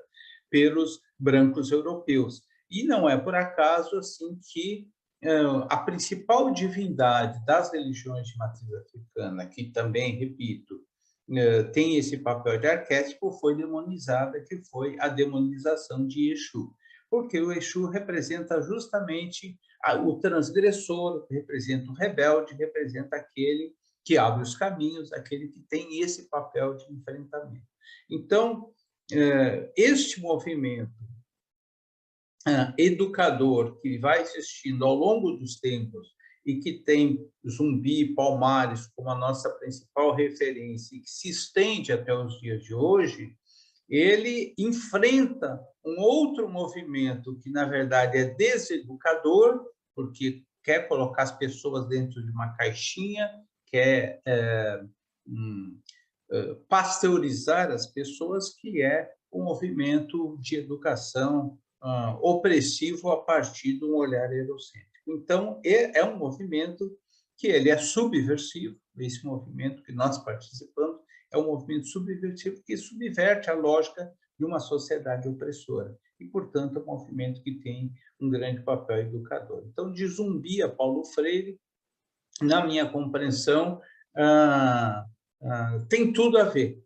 pelos brancos europeus. E não é por acaso assim que a principal divindade das religiões de matriz africana, que também, repito, tem esse papel de arquétipo, foi demonizada, que foi a demonização de Exu. Porque o Exu representa justamente o transgressor, representa o rebelde, representa aquele que abre os caminhos, aquele que tem esse papel de enfrentamento. Então, este movimento educador que vai existindo ao longo dos tempos e que tem Zumbi, Palmares como a nossa principal referência e que se estende até os dias de hoje, ele enfrenta um outro movimento que, na verdade, é deseducador, porque quer colocar as pessoas dentro de uma caixinha, quer pasteurizar as pessoas, que é um movimento de educação opressivo a partir de um olhar eurocêntrico. Então, é um movimento que ele é subversivo, esse movimento que nós participamos é um movimento subversivo que subverte a lógica de uma sociedade opressora e, portanto, é um movimento que tem um grande papel educador. Então, de Zumbi a Paulo Freire, na minha compreensão, tem tudo a ver,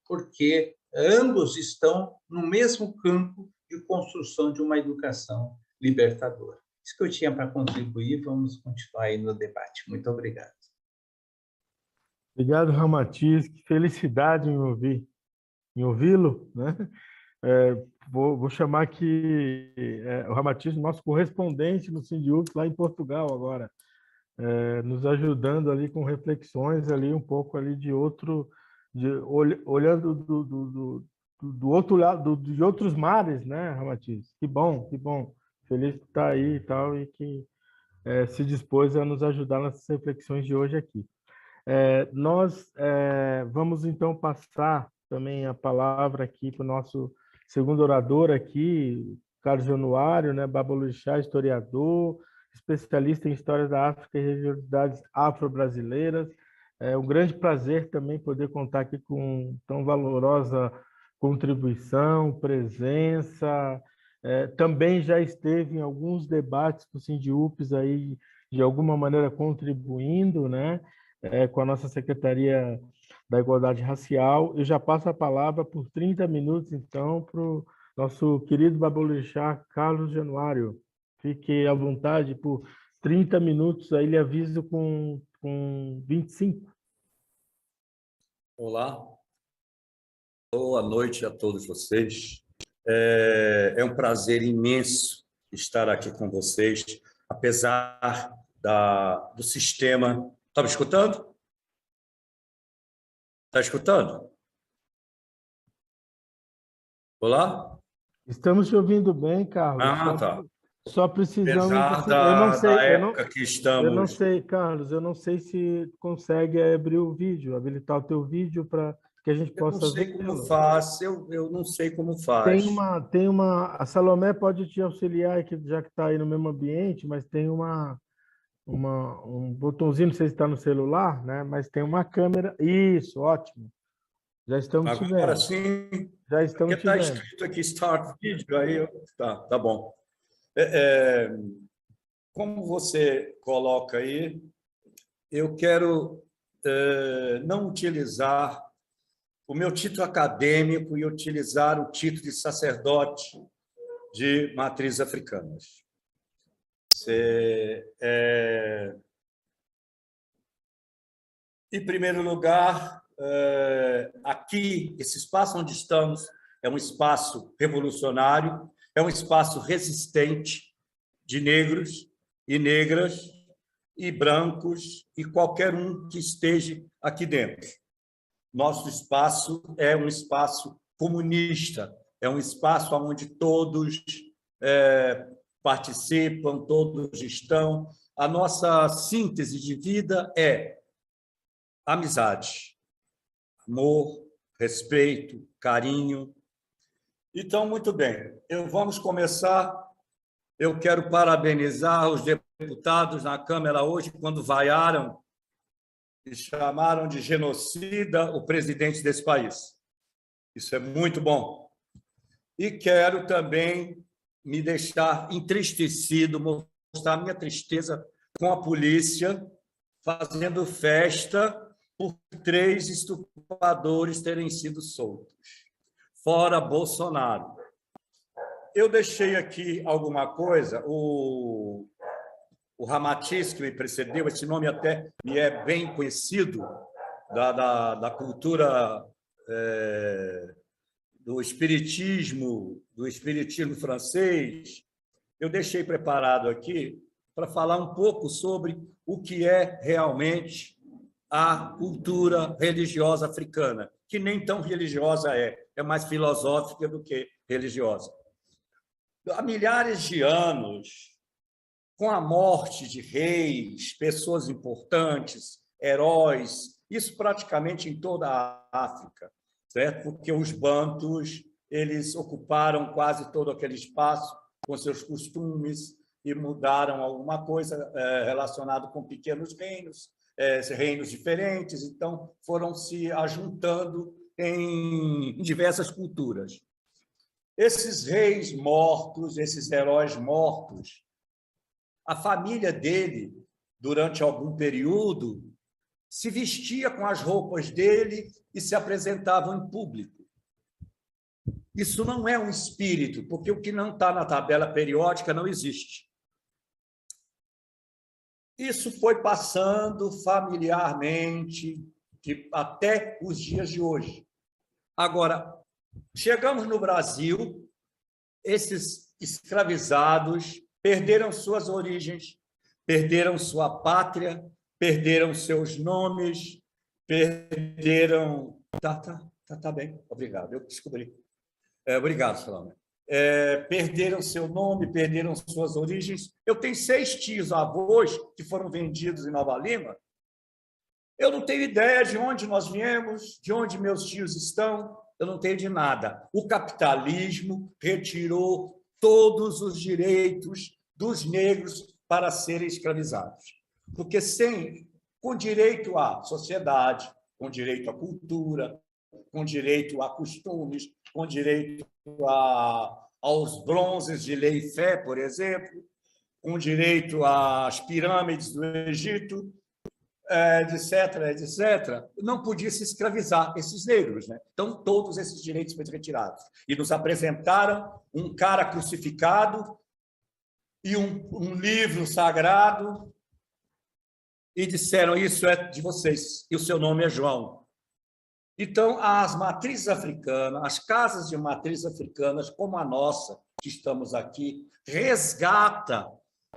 porque ambos estão no mesmo campo de construção de uma educação libertadora. Isso que eu tinha para contribuir, vamos continuar aí no debate. Muito obrigado. Obrigado, Ramatiz, que felicidade em ouvi-lo, né? Vou chamar aqui o Ramatiz, nosso correspondente no Sindiúps, lá em Portugal agora, nos ajudando ali com reflexões ali um pouco ali de outro, olhando do outro lado, de outros mares, né, Ramatiz? Que bom, feliz de estar aí e tal, e que se dispôs a nos ajudar nessas reflexões de hoje aqui. Nós vamos então passar também a palavra aqui para o nosso segundo orador aqui, Carlos Januário, né, Babalorixá, historiador, especialista em história da África e regionalidades afro-brasileiras. É um grande prazer também poder contar aqui com tão valorosa contribuição, presença. Também já esteve em alguns debates do Sindiúps aí, de alguma maneira contribuindo, né, com a nossa Secretaria da Igualdade Racial. Eu já passo a palavra por 30 minutos, então, para o nosso querido Babalorixá, Carlos Januário. Fique à vontade por 30 minutos, aí lhe aviso com 25. Olá, boa noite a todos vocês. É um prazer imenso estar aqui com vocês, apesar do sistema... Está me escutando? Está escutando? Olá? Estamos te ouvindo bem, Carlos. Tá. Só precisamos... Apesar da época que estamos... Eu não sei, Carlos, eu não sei se consegue abrir o vídeo, habilitar o teu vídeo para que a gente possa ver. Eu não sei como faz, eu não sei como faz. A Salomé pode te auxiliar, já que está aí no mesmo ambiente, mas tem um botãozinho, não sei se está no celular, né? Mas tem uma câmera. Isso, ótimo. Já estamos te vendo. Agora sim. Já estamos te vendo. Está escrito aqui Start Video, aí tá bom. como você coloca aí, eu quero não utilizar o meu título acadêmico e utilizar o título de sacerdote de matrizes africanas. Em primeiro lugar, aqui, esse espaço onde estamos é um espaço revolucionário, é um espaço resistente de negros e negras e brancos e qualquer um que esteja aqui dentro. Nosso espaço é um espaço comunista, é um espaço onde todos participam, todos estão. A nossa síntese de vida é amizade, amor, respeito, carinho. Então, muito bem, vamos começar. Eu quero parabenizar os deputados na Câmara hoje, quando vaiaram e chamaram de genocida o presidente desse país. Isso é muito bom. E quero também me deixar entristecido, mostrar minha tristeza com a polícia fazendo festa por 3 estupradores terem sido soltos. Fora Bolsonaro. Eu deixei aqui alguma coisa, o Ramatiz, que me precedeu, esse nome até me é bem conhecido, da cultura do espiritismo francês. Eu deixei preparado aqui para falar um pouco sobre o que é realmente a cultura religiosa africana, que nem tão religiosa é mais filosófica do que religiosa. Há milhares de anos, com a morte de reis, pessoas importantes, heróis, isso praticamente em toda a África, certo? Porque os bantus, eles ocuparam quase todo aquele espaço com seus costumes e mudaram alguma coisa relacionada com pequenos reinos, reinos diferentes, então foram se ajuntando em diversas culturas. Esses reis mortos, esses heróis mortos, a família dele, durante algum período, se vestia com as roupas dele e se apresentavam em público. Isso não é um espírito, porque o que não está na tabela periódica não existe. Isso foi passando familiarmente até os dias de hoje. Agora, chegamos no Brasil, esses escravizados perderam suas origens, perderam sua pátria, perderam seus nomes, perderam... Tá bem, obrigado, eu descobri. Obrigado, Salomé. Perderam seu nome, perderam suas origens. Eu tenho 6 tios-avós que foram vendidos em Nova Lima. Eu não tenho ideia de onde nós viemos, de onde meus tios estão, eu não tenho de nada. O capitalismo retirou todos os direitos dos negros para serem escravizados. Porque com direito à sociedade, com direito à cultura, com direito a costumes, com direito aos bronzes de Lei e Fé, por exemplo, com direito às pirâmides do Egito, etc. Não podia se escravizar esses negros, né? Então, todos esses direitos foram retirados. E nos apresentaram um cara crucificado e um livro sagrado e disseram, isso é de vocês, e o seu nome é João. Então, as matrizes africanas, as casas de matrizes africanas, como a nossa, que estamos aqui, resgata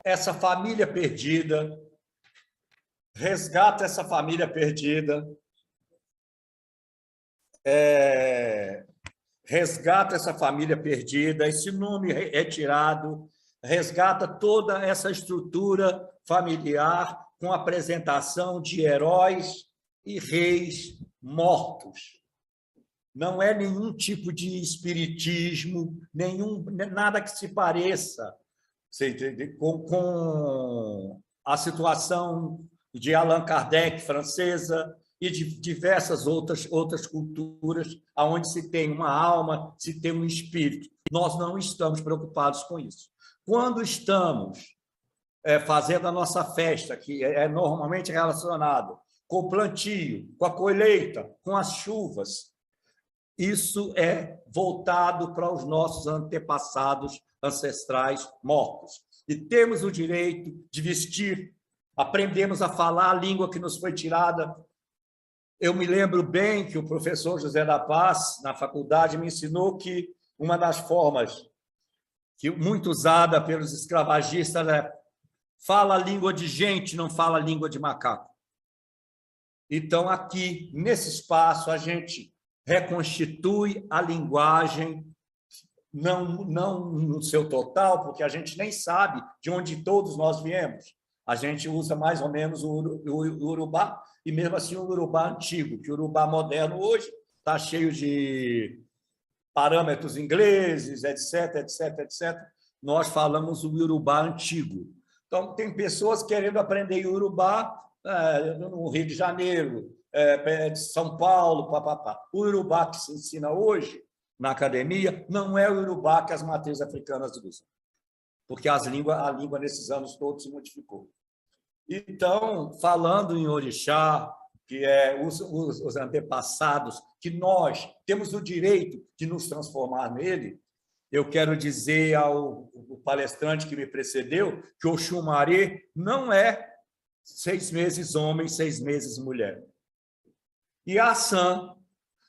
essa família perdida, resgata essa família perdida, esse nome retirado, resgata toda essa estrutura familiar com a apresentação de heróis e reis mortos. Não é nenhum tipo de espiritismo, nada que se pareça com a situação de Allan Kardec, francesa, e de diversas outras culturas, onde se tem uma alma, se tem um espírito. Nós não estamos preocupados com isso. Quando estamos fazendo a nossa festa, que é normalmente relacionado com o plantio, com a colheita, com as chuvas. Isso é voltado para os nossos antepassados ancestrais mortos. E temos o direito de vestir, aprendemos a falar a língua que nos foi tirada. Eu me lembro bem que o professor José da Paz, na faculdade, me ensinou que uma das formas que muito usada pelos escravagistas é fala a língua de gente, não fala a língua de macaco. Então, aqui, nesse espaço, a gente reconstitui a linguagem, não no seu total, porque a gente nem sabe de onde todos nós viemos. A gente usa mais ou menos o Urubá, e mesmo assim o Urubá antigo, que o Urubá moderno hoje está cheio de parâmetros ingleses, etc, etc, etc. Nós falamos o Urubá antigo. Então, tem pessoas querendo aprender Urubá no Rio de Janeiro, de São Paulo, papapá. O Urubá que se ensina hoje na academia não é o Urubá que as matrizes africanas usam, porque a língua nesses anos todos se modificou. Então, falando em orixá, que é os antepassados, que nós temos o direito de nos transformar nele, eu quero dizer ao palestrante que me precedeu que o Oxumaré não é 6 meses homem, 6 meses mulher. E a Assã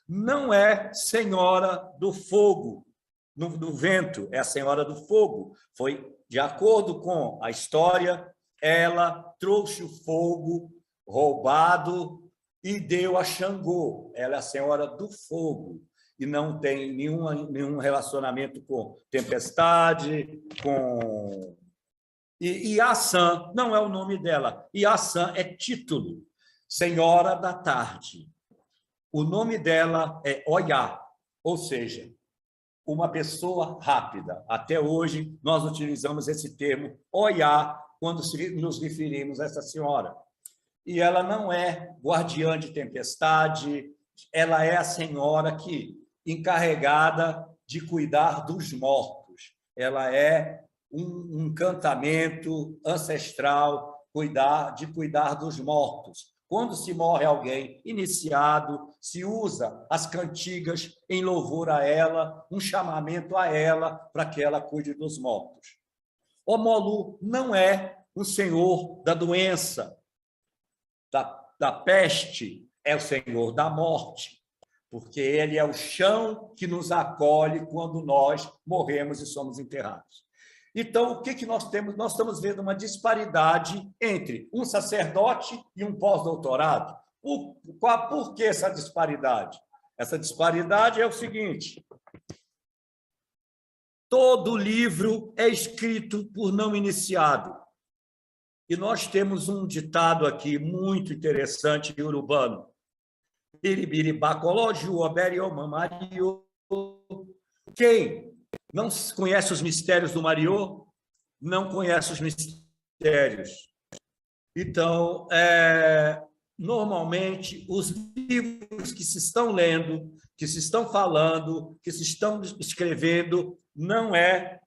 não é senhora do fogo, do vento, é a senhora do fogo. Foi de acordo com a história, ela trouxe o fogo roubado e deu a Xangô. Ela é a senhora do fogo e não tem nenhum relacionamento com tempestade, com... E Assã não é o nome dela. E Assã é título, Senhora da Tarde. O nome dela é Oyá, ou seja, uma pessoa rápida. Até hoje, nós utilizamos esse termo Oyá quando nos referimos a essa senhora. E ela não é guardiã de tempestade, ela é a senhora encarregada de cuidar dos mortos. Ela é um encantamento ancestral de cuidar dos mortos. Quando se morre alguém iniciado, se usa as cantigas em louvor a ela, um chamamento a ela para que ela cuide dos mortos. Omolu não é um senhor da doença, da peste, é o senhor da morte, porque ele é o chão que nos acolhe quando nós morremos e somos enterrados. Então, o que nós temos? Nós estamos vendo uma disparidade entre um sacerdote e um pós-doutorado. Por que essa disparidade? Essa disparidade é o seguinte: todo livro é escrito por não iniciado. E nós temos um ditado aqui muito interessante iorubano. Quem não conhece os mistérios do Mariô, não conhece os mistérios. Então, normalmente, os livros que se estão lendo, que se estão falando, que se estão escrevendo, não é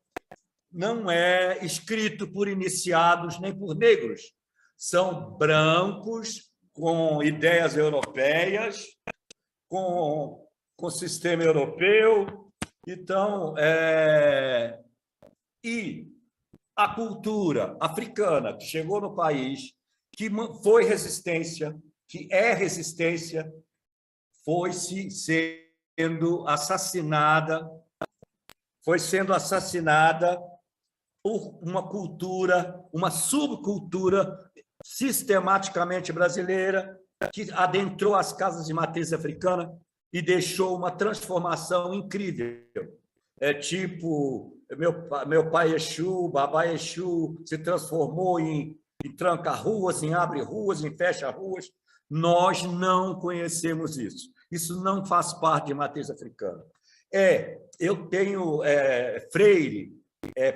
escrito por iniciados nem por negros. São brancos, com ideias europeias, com sistema europeu. Então, e a cultura africana que chegou no país, que foi resistência, que é resistência, foi sendo assassinada por uma cultura, uma subcultura sistematicamente brasileira, que adentrou as casas de matriz africana e deixou uma transformação incrível. É tipo, meu pai Exu, babá Exu, se transformou em tranca-ruas, em abre-ruas, em fecha-ruas. Nós não conhecemos isso. Isso não faz parte de matriz africana. Eu tenho Freire,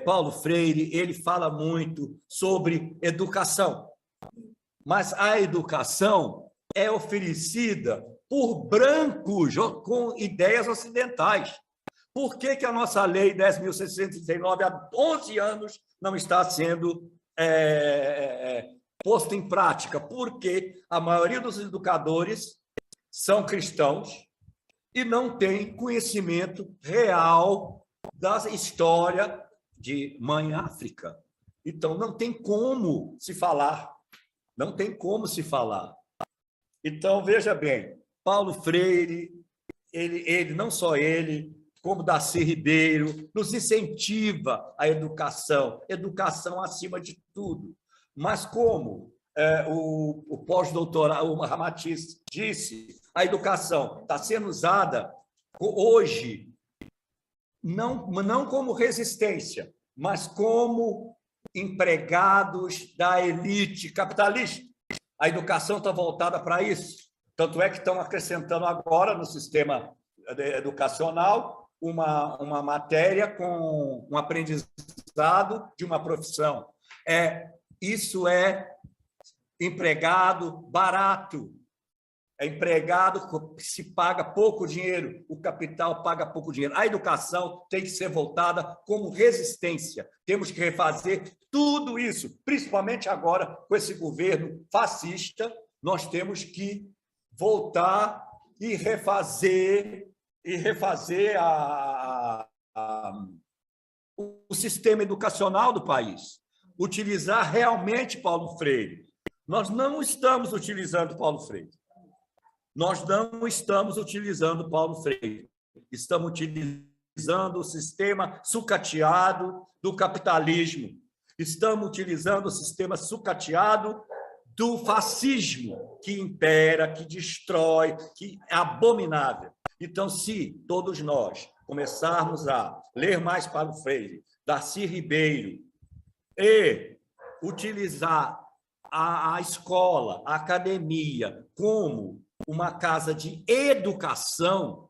Paulo Freire, ele fala muito sobre educação, mas a educação é oferecida por brancos com ideias ocidentais. Por que a nossa lei 10.639, há 11 anos, não está sendo posto em prática, porque a maioria dos educadores são cristãos e não tem conhecimento real da história de Mãe África. Então, não tem como se falar. Não tem como se falar. Então, veja bem, Paulo Freire, ele não só ele, como Darcy Ribeiro, nos incentiva a educação acima de tudo. Mas como o pós-doutorado, o Ramatiz disse, a educação está sendo usada hoje não como resistência, mas como empregados da elite capitalista. A educação está voltada para isso. Tanto é que estão acrescentando agora no sistema educacional uma matéria com um aprendizado de uma profissão. Isso é empregado barato. É empregado que se paga pouco dinheiro, o capital paga pouco dinheiro. A educação tem que ser voltada como resistência. Temos que refazer tudo isso, principalmente agora com esse governo fascista, nós temos que voltar e refazer o sistema educacional do país. Utilizar realmente Paulo Freire. Nós não estamos utilizando Paulo Freire. Nós não estamos utilizando Paulo Freire. Estamos utilizando o sistema sucateado do capitalismo. Estamos utilizando o sistema sucateado do fascismo, que impera, que destrói, que é abominável. Então, se todos nós começarmos a ler mais Paulo Freire, Darcy Ribeiro, e utilizar a escola, a academia, como uma casa de educação,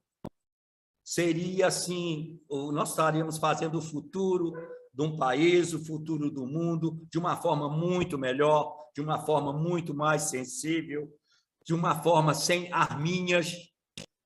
seria assim, nós estaríamos fazendo o futuro de um país, o futuro do mundo, de uma forma muito melhor, de uma forma muito mais sensível, de uma forma sem arminhas,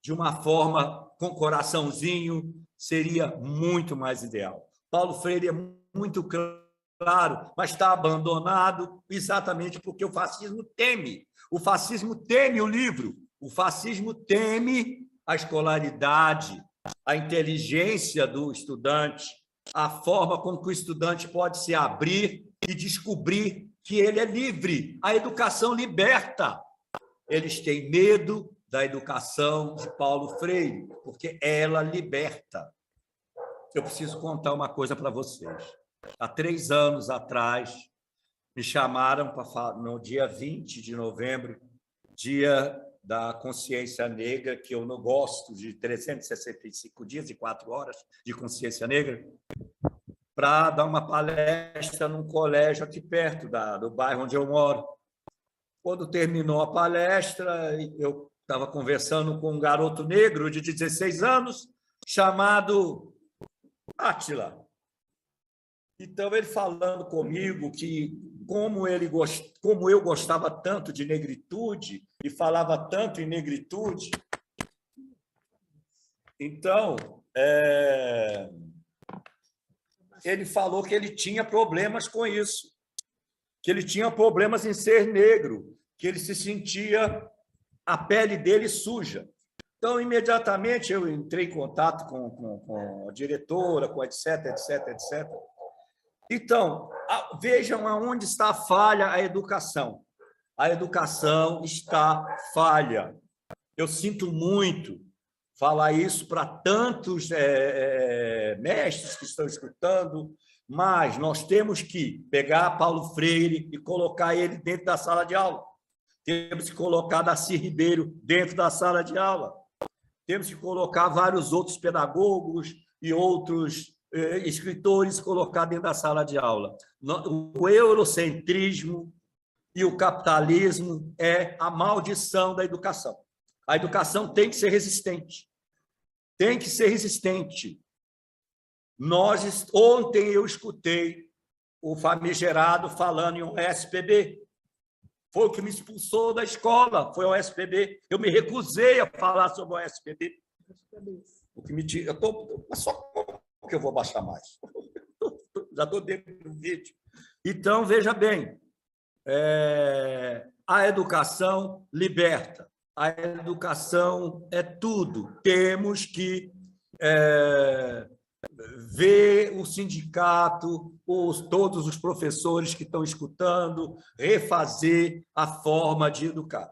de uma forma com coraçãozinho, seria muito mais ideal. Paulo Freire é muito claro, mas está abandonado exatamente porque o fascismo teme. O fascismo teme o livro, o fascismo teme a escolaridade, a inteligência do estudante, a forma como que o estudante pode se abrir e descobrir que ele é livre. A educação liberta. Eles têm medo da educação de Paulo Freire, porque ela liberta. Eu preciso contar uma coisa para vocês. Há 3 anos atrás, me chamaram no dia 20 de novembro, dia da consciência negra, que eu não gosto de 365 dias e 4 horas de consciência negra, para dar uma palestra num colégio aqui perto do bairro onde eu moro. Quando terminou a palestra, eu estava conversando com um garoto negro de 16 anos, chamado Átila. Então, ele falando comigo que como eu gostava tanto de negritude e falava tanto em negritude, então, ele falou que ele tinha problemas com isso, que ele tinha problemas em ser negro, que ele se sentia a pele dele suja. Então, imediatamente, eu entrei em contato com a diretora, com etc. Então, vejam aonde está a falha a educação. A educação está falha. Eu sinto muito falar isso para tantos mestres que estão escutando, mas nós temos que pegar Paulo Freire e colocar ele dentro da sala de aula. Temos que colocar Darcy Ribeiro dentro da sala de aula. Temos que colocar vários outros pedagogos e outros escritores colocar dentro da sala de aula. O eurocentrismo e o capitalismo é a maldição da educação. A educação tem que ser resistente. Tem que ser resistente. Ontem eu escutei o famigerado falando em um SPB. Foi o que me expulsou da escola, foi o SPB. Eu me recusei a falar sobre o SPB. O que me tira, mas só que eu vou baixar mais. já estou dentro do vídeo. Então, veja bem, a educação liberta, a educação é tudo. Temos que ver o sindicato, todos os professores que estão escutando, refazer a forma de educar.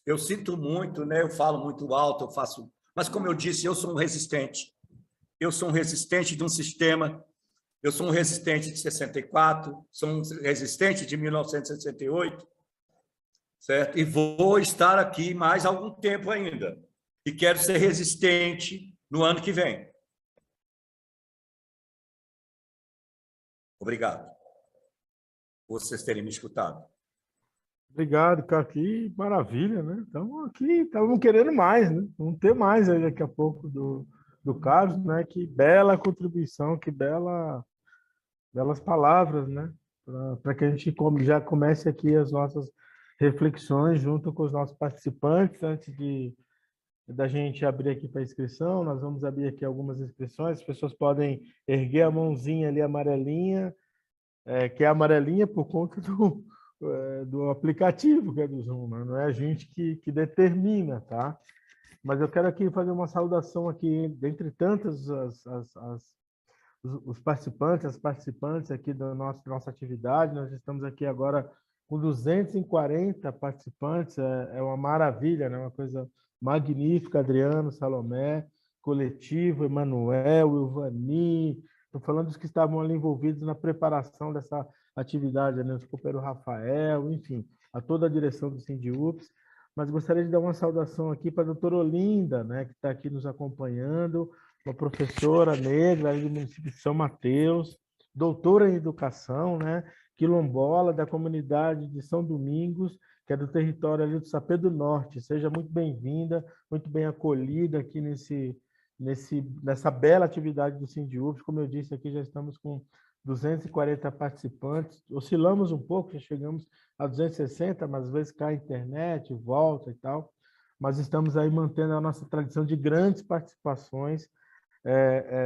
Eu sinto muito, né? Eu falo muito alto, eu faço... Mas, como eu disse, eu sou um resistente. Eu sou um resistente de um sistema, eu sou um resistente de 64, sou um resistente de 1968, certo? E vou estar aqui mais algum tempo ainda. E quero ser resistente no ano que vem. Obrigado por vocês terem me escutado. Obrigado, cara. Que maravilha, né? Estamos querendo mais, né? Vamos ter mais aí daqui a pouco do Carlos, né? Que bela contribuição, que belas palavras, né? Para que a gente já comece aqui as nossas reflexões junto com os nossos participantes. Antes da gente abrir aqui para inscrição, nós vamos abrir aqui algumas inscrições. As pessoas podem erguer a mãozinha ali amarelinha, que é amarelinha por conta do aplicativo, que é do Zoom, né? Não é a gente que determina, tá? Mas eu quero aqui fazer uma saudação aqui, dentre tantas os participantes, as participantes aqui da nossa atividade. Nós estamos aqui agora com 240 participantes, é uma maravilha, né? Uma coisa magnífica. Adriano, Salomé, coletivo, Emanuel, Ilvani, estou falando dos que estavam ali envolvidos na preparação dessa atividade, né? O companheiro Rafael, enfim, a toda a direção do Sindiups. Mas gostaria de dar uma saudação aqui para a doutora Olinda, né, que está aqui nos acompanhando, uma professora negra aí do município de São Mateus, doutora em educação, né, quilombola da comunidade de São Domingos, que é do território ali do Sapé do Norte. Seja muito bem-vinda, muito bem acolhida aqui nessa bela atividade do Sindiups. Como eu disse aqui, já estamos com 240 participantes, oscilamos um pouco, já chegamos a 260, mas às vezes cai a internet, volta e tal, mas estamos aí mantendo a nossa tradição de grandes participações,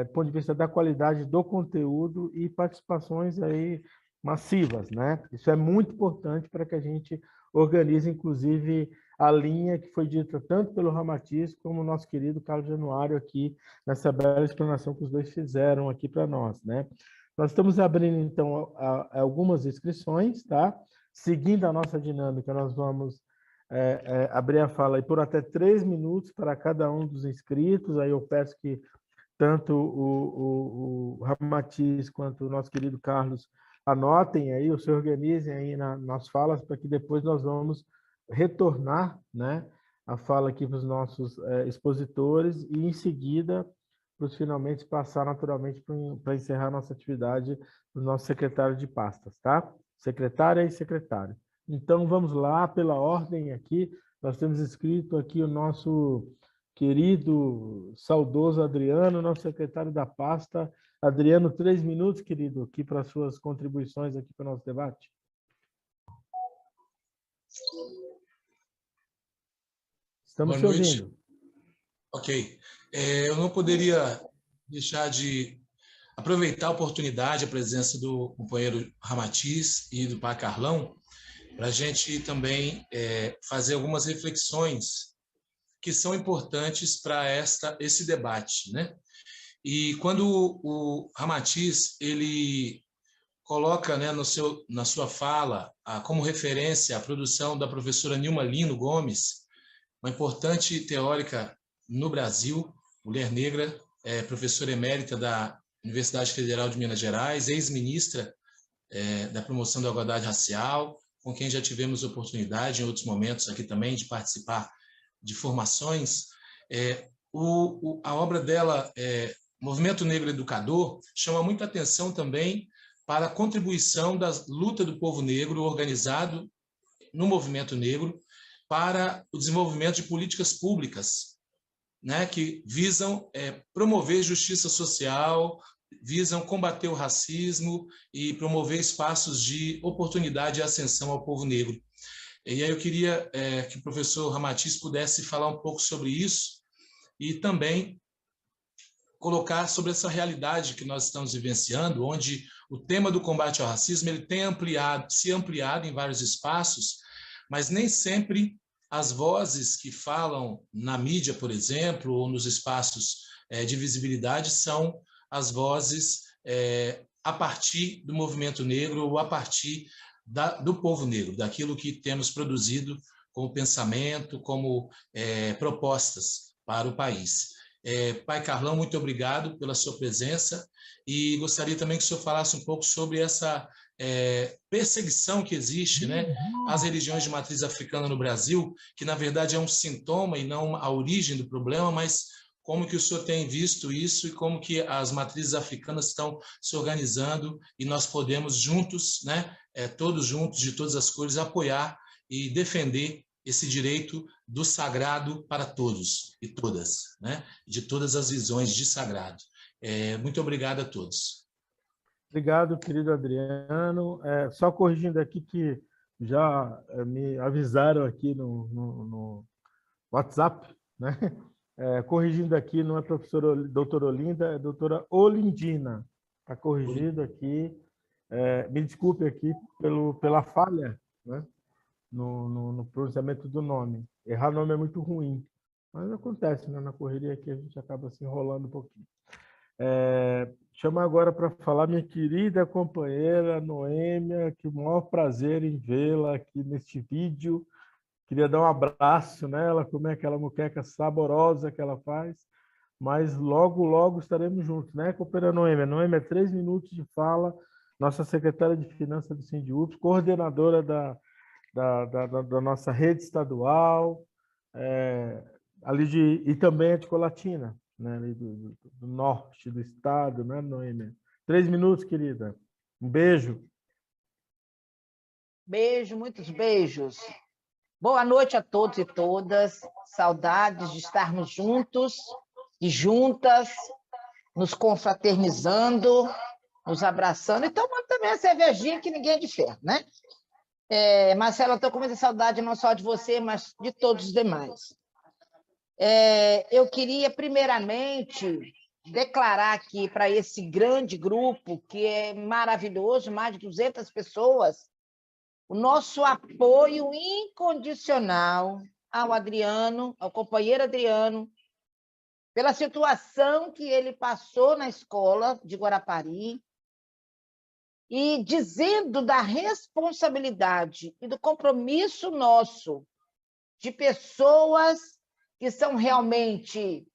do ponto de vista da qualidade do conteúdo e participações aí massivas, né? Isso é muito importante para que a gente organize, inclusive, a linha que foi dita tanto pelo Ramatiz como o nosso querido Carlos Januário aqui, nessa bela explanação que os dois fizeram aqui para nós, né? Nós estamos abrindo, então, algumas inscrições, tá? Seguindo a nossa dinâmica, nós vamos abrir a fala aí por até 3 minutos para cada um dos inscritos. Aí eu peço que tanto o Ramatiz quanto o nosso querido Carlos anotem aí, ou se organizem aí nas falas, para que depois nós vamos retornar, né, a fala aqui para os nossos expositores e, em seguida, para os finalmente passar naturalmente para encerrar a nossa atividade do nosso secretário de pastas, tá? Secretária e secretário. Então, vamos lá, pela ordem aqui. Nós temos inscrito aqui o nosso querido, saudoso Adriano, nosso secretário da pasta. Adriano, 3 minutos, querido, aqui para as suas contribuições aqui para o nosso debate. Estamos te ouvindo. Ok. Eu não poderia deixar de aproveitar a oportunidade, a presença do companheiro Ramatiz e do Pai Carlão, para a gente também fazer algumas reflexões que são importantes para esse debate, né? E quando o Ramatiz ele coloca, né, na sua fala como referência a produção da professora Nilma Lino Gomes, uma importante teórica no Brasil, mulher negra, professora emérita da Universidade Federal de Minas Gerais, ex-ministra da promoção da igualdade racial, com quem já tivemos oportunidade em outros momentos aqui também de participar de formações. A obra dela, Movimento Negro Educador, chama muita atenção também para a contribuição da luta do povo negro organizado no movimento negro para o desenvolvimento de políticas públicas, né, que visam promover justiça social, visam combater o racismo e promover espaços de oportunidade e ascensão ao povo negro. E aí eu queria que o professor Ramatiz pudesse falar um pouco sobre isso e também colocar sobre essa realidade que nós estamos vivenciando, onde o tema do combate ao racismo ele tem se ampliado em vários espaços, mas nem sempre as vozes que falam na mídia, por exemplo, ou nos espaços de visibilidade são as vozes a partir do movimento negro ou a partir do povo negro, daquilo que temos produzido como pensamento, como propostas para o país. Pai Carlão, muito obrigado pela sua presença e gostaria também que o senhor falasse um pouco sobre essa perseguição que existe, né, às religiões de matriz africana no Brasil, que na verdade é um sintoma e não a origem do problema, mas como que o senhor tem visto isso e como que as matrizes africanas estão se organizando e nós podemos juntos, né, todos juntos, de todas as cores, apoiar e defender esse direito do sagrado para todos e todas, né, de todas as visões de sagrado. Muito obrigado a todos. Obrigado, querido Adriano. Só corrigindo aqui que já me avisaram aqui no WhatsApp, né? Corrigindo aqui, não é professora doutora Olinda, é doutora Olindina. Está corrigido aqui. Me desculpe aqui pela falha, né? No pronunciamento do nome. Errar nome é muito ruim, mas acontece, né? Na correria aqui a gente acaba se enrolando um pouquinho. Chamo agora para falar minha querida companheira Noêmia, que o maior prazer em vê-la aqui neste vídeo. Queria dar um abraço nela, comer aquela moqueca saborosa que ela faz, mas logo, logo estaremos juntos, né, companheira Noêmia? Noêmia, 3 minutos de fala, nossa secretária de Finanças do SINDIUPS, coordenadora da nossa rede estadual, e também a de Colatina, né, ali do norte do estado, né, Noêmia? 3 minutos, querida. Um beijo. Beijo, muitos beijos. Boa noite a todos e todas. Saudades de estarmos juntos e juntas, nos confraternizando, nos abraçando e tomando também a cervejinha que ninguém é de ferro, né? Marcela, eu estou com muita saudade não só de você, mas de todos os demais. Eu queria, primeiramente, declarar aqui para esse grande grupo, que é maravilhoso, mais de 200 pessoas, o nosso apoio incondicional ao Adriano, ao companheiro Adriano, pela situação que ele passou na escola de Guarapari, e dizendo da responsabilidade e do compromisso nosso de pessoas que são realmente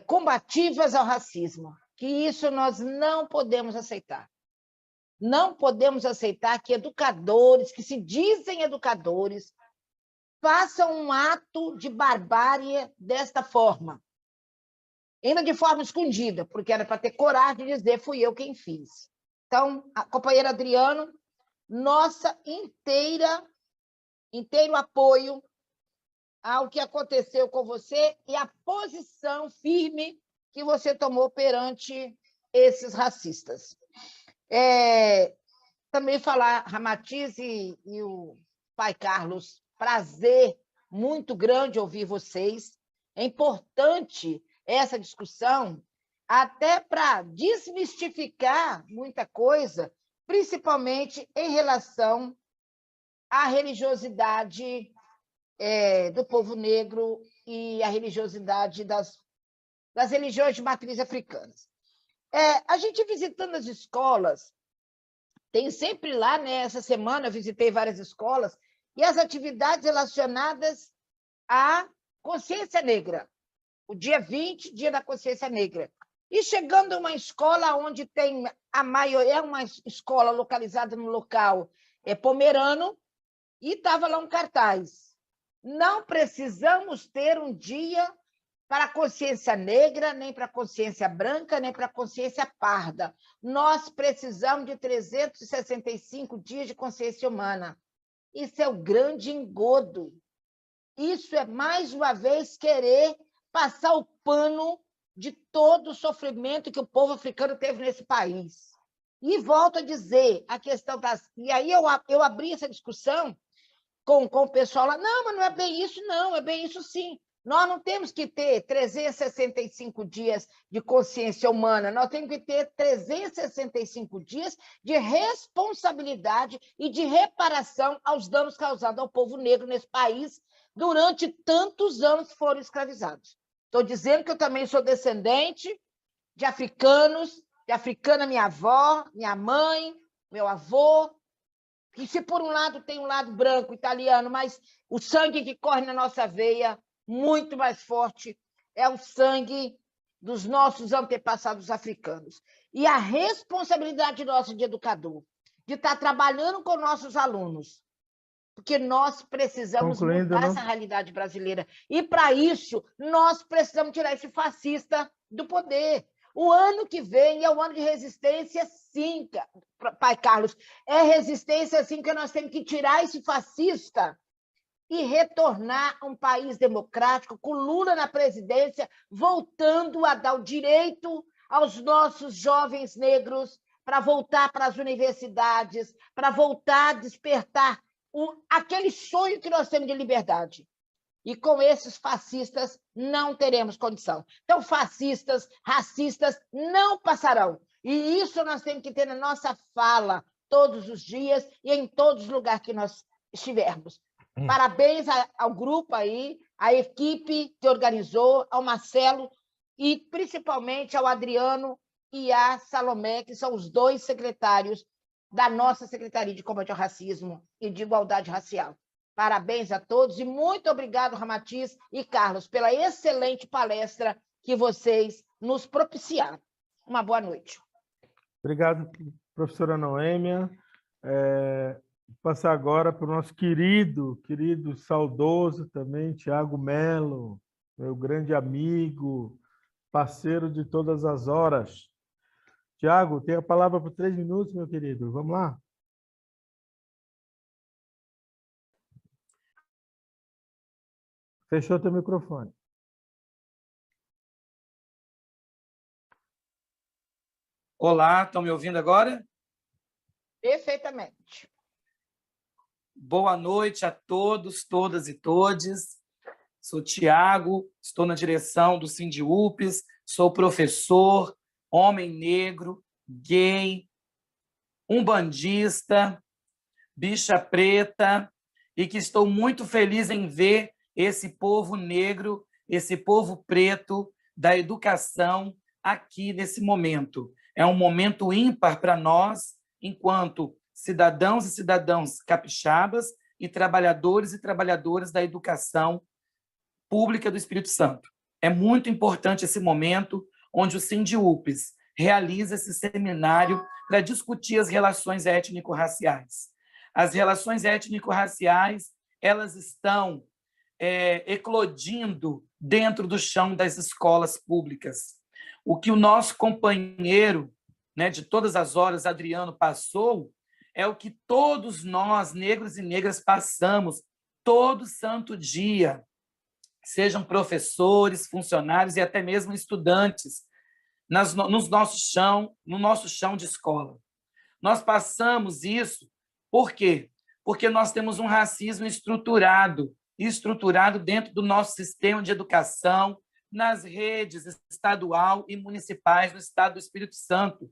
combativas ao racismo, que isso nós não podemos aceitar. Não podemos aceitar que educadores, que se dizem educadores, façam um ato de barbárie desta forma. Ainda de forma escondida, porque era para ter coragem de dizer fui eu quem fiz. Então, a companheira Adriano, nossa inteiro apoio ao que aconteceu com você e a posição firme que você tomou perante esses racistas. Também falar, Ramatiz e o pai Carlos, prazer muito grande ouvir vocês. É importante essa discussão até para desmistificar muita coisa, principalmente em relação à religiosidade do povo negro e a religiosidade das religiões de matriz africanas. A gente visitando as escolas, tem sempre lá, né, essa semana eu visitei várias escolas, e as atividades relacionadas à consciência negra. O dia 20, Dia da Consciência Negra. E chegando a uma escola onde tem a maioria, é uma escola localizada no local Pomerano, e estava lá um cartaz. Não precisamos ter um dia para a consciência negra, nem para a consciência branca, nem para a consciência parda. Nós precisamos de 365 dias de consciência humana. Isso é o grande engodo. Isso é, mais uma vez, querer passar o pano de todo o sofrimento que o povo africano teve nesse país. E volto a dizer, a questão das... E aí eu abri essa discussão com o pessoal lá, não, mas não é bem isso, não, é bem isso sim. Nós não temos que ter 365 dias de consciência humana, nós temos que ter 365 dias de responsabilidade e de reparação aos danos causados ao povo negro nesse país durante tantos anos que foram escravizados. Estou dizendo que eu também sou descendente de africanos, de africana minha avó, minha mãe, meu avô, que se por um lado tem um lado branco, italiano, mas o sangue que corre na nossa veia, muito mais forte, é o sangue dos nossos antepassados africanos. E a responsabilidade nossa de educador, de estar trabalhando com nossos alunos, porque nós precisamos mudar essa realidade brasileira. E, para isso, nós precisamos tirar esse fascista do poder. O ano que vem é o ano de resistência, sim, pai Carlos. É resistência, sim, que nós temos que tirar esse fascista e retornar a um país democrático, com Lula na presidência, voltando a dar o direito aos nossos jovens negros para voltar para as universidades, para voltar a despertar aquele sonho que nós temos de liberdade. E com esses fascistas não teremos condição. Então, fascistas, racistas não passarão. E isso nós temos que ter na nossa fala todos os dias e em todos os lugares que nós estivermos. Parabéns ao grupo aí, à equipe que organizou, ao Marcelo e principalmente ao Adriano e à Salomé, que são os 2 secretários da nossa Secretaria de Combate ao Racismo e de Igualdade Racial. Parabéns a todos e muito obrigado, Ramatiz e Carlos, pela excelente palestra que vocês nos propiciaram. Uma boa noite. Obrigado, professora Noêmia. Vou passar agora para o nosso querido, saudoso também, Tiago Melo, meu grande amigo, parceiro de todas as horas. Tiago, tem a palavra por 3 minutos, meu querido. Vamos lá? Fechou teu microfone. Olá, estão me ouvindo agora? Perfeitamente. Boa noite a todos, todas e todes. Sou Tiago, estou na direção do Sindiupes, sou professor, homem negro, gay, umbandista, bicha preta, e que estou muito feliz em ver esse povo negro, esse povo preto da educação aqui nesse momento. É um momento ímpar para nós, enquanto cidadãos e cidadãs capixabas e trabalhadoras da educação pública do Espírito Santo. É muito importante esse momento onde o Sindiupes realiza esse seminário para discutir as relações étnico-raciais. As relações étnico-raciais, elas estão eclodindo dentro do chão das escolas públicas. O que o nosso companheiro, né, de todas as horas, Adriano, passou, é o que todos nós, negros e negras, passamos todo santo dia, sejam professores, funcionários e até mesmo estudantes, no nosso chão de escola. Nós passamos isso, por quê? Porque nós temos um racismo estruturado dentro do nosso sistema de educação, nas redes estadual e municipais do Estado do Espírito Santo.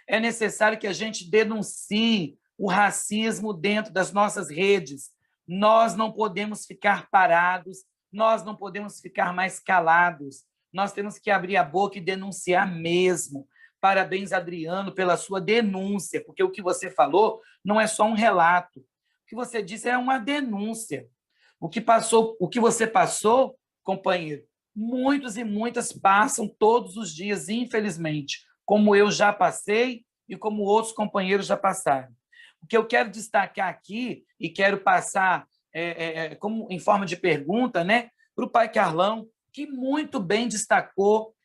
É necessário que a gente denuncie o racismo dentro das nossas redes. Nós não podemos ficar parados, nós não podemos ficar mais calados, nós temos que abrir a boca e denunciar mesmo. Parabéns, Adriano, pela sua denúncia, porque o que você falou não é só um relato. O que você disse é uma denúncia. O que você passou, companheiro, muitos e muitas passam todos os dias, infelizmente, como eu já passei e como outros companheiros já passaram. O que eu quero destacar aqui, e quero passar como em forma de pergunta, né, para o pai Carlão, que muito bem destacou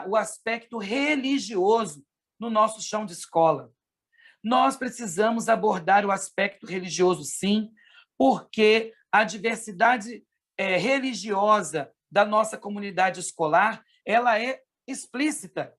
o aspecto religioso no nosso chão de escola. Nós precisamos abordar o aspecto religioso, sim, porque a diversidade religiosa da nossa comunidade escolar ela é explícita.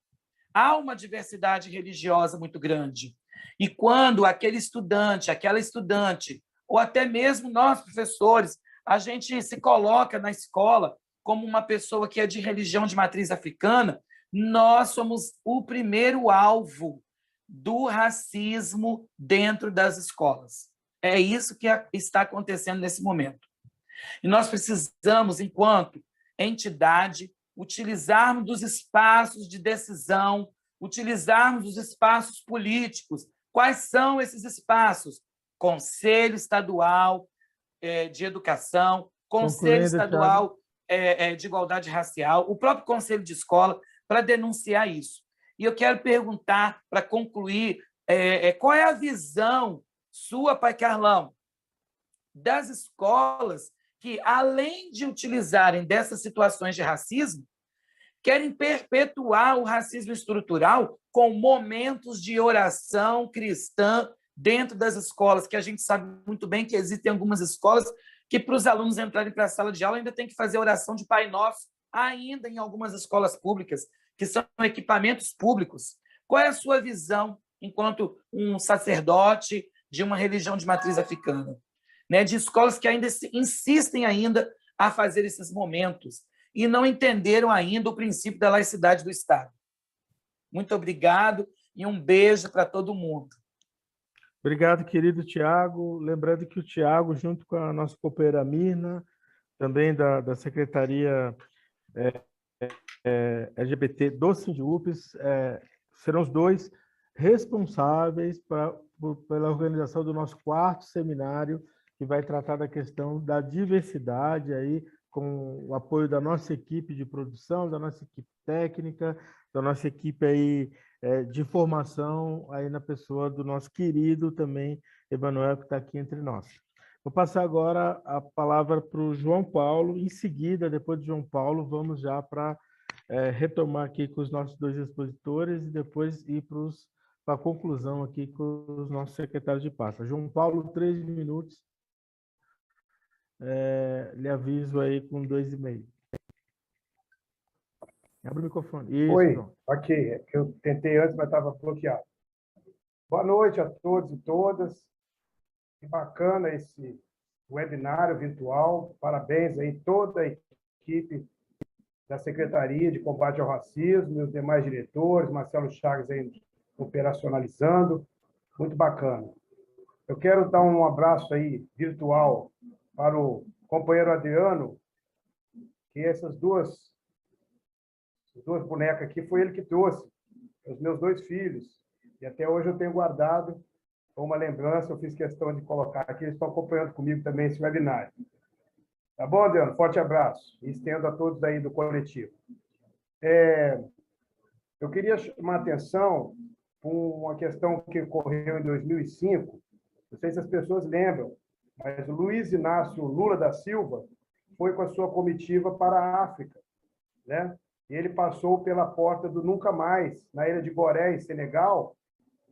Há uma diversidade religiosa muito grande. E quando aquele estudante, aquela estudante, ou até mesmo nós, professores, a gente se coloca na escola como uma pessoa que é de religião de matriz africana, nós somos o primeiro alvo do racismo dentro das escolas. É isso que está acontecendo nesse momento. E nós precisamos, enquanto entidade, utilizarmos dos espaços de decisão, utilizarmos os espaços políticos. Quais são esses espaços? Conselho Estadual de Educação, Conselho Estadual de Igualdade Racial, o próprio Conselho de Escola, para denunciar isso. E eu quero perguntar, para concluir, qual é a visão sua, Pai Carlão, das escolas que, além de utilizarem dessas situações de racismo, querem perpetuar o racismo estrutural com momentos de oração cristã dentro das escolas, que a gente sabe muito bem que existem algumas escolas que, para os alunos entrarem para a sala de aula, ainda tem que fazer oração de Pai Nosso, ainda em algumas escolas públicas, que são equipamentos públicos. Qual é a sua visão, enquanto um sacerdote de uma religião de matriz africana, né, de escolas que ainda insistem ainda a fazer esses momentos e não entenderam ainda o princípio da laicidade do Estado? Muito obrigado e um beijo para todo mundo. Obrigado, querido Tiago. Lembrando que o Tiago, junto com a nossa companheira Mirna, também da Secretaria LGBT do SINDIUPS, serão os dois responsáveis pela organização do nosso 4º seminário, que vai tratar da questão da diversidade, aí, com o apoio da nossa equipe de produção, da nossa equipe técnica, da nossa equipe aí, de formação, aí na pessoa do nosso querido também, Emanuel, que está aqui entre nós. Vou passar agora a palavra para o João Paulo. Em seguida, depois de João Paulo, vamos já para retomar aqui com os nossos 2 expositores e depois ir para a conclusão aqui com os nossos secretários de pasta. João Paulo, 3 minutos. Lhe aviso aí com 2,5. Abre o microfone. Isso, Oi, João. ok. Eu tentei antes, mas estava bloqueado. Boa noite a todos e todas. Que bacana esse webinário virtual. Parabéns aí toda a equipe da Secretaria de Combate ao Racismo e os demais diretores, Marcelo Chagas aí operacionalizando. Muito bacana. Eu quero dar um abraço aí virtual para o companheiro Adriano, que essas duas bonecas aqui foi ele que trouxe, os meus 2 filhos. E até hoje eu tenho guardado como uma lembrança, eu fiz questão de colocar aqui, eles estão acompanhando comigo também esse webinário. Tá bom, Adriano? Forte abraço. E estendo a todos aí do coletivo. Eu queria chamar a atenção para uma questão que ocorreu em 2005. Não sei se as pessoas lembram, mas o Luiz Inácio Lula da Silva foi com a sua comitiva para a África, né? E ele passou pela porta do Nunca Mais, na ilha de Goré, em Senegal,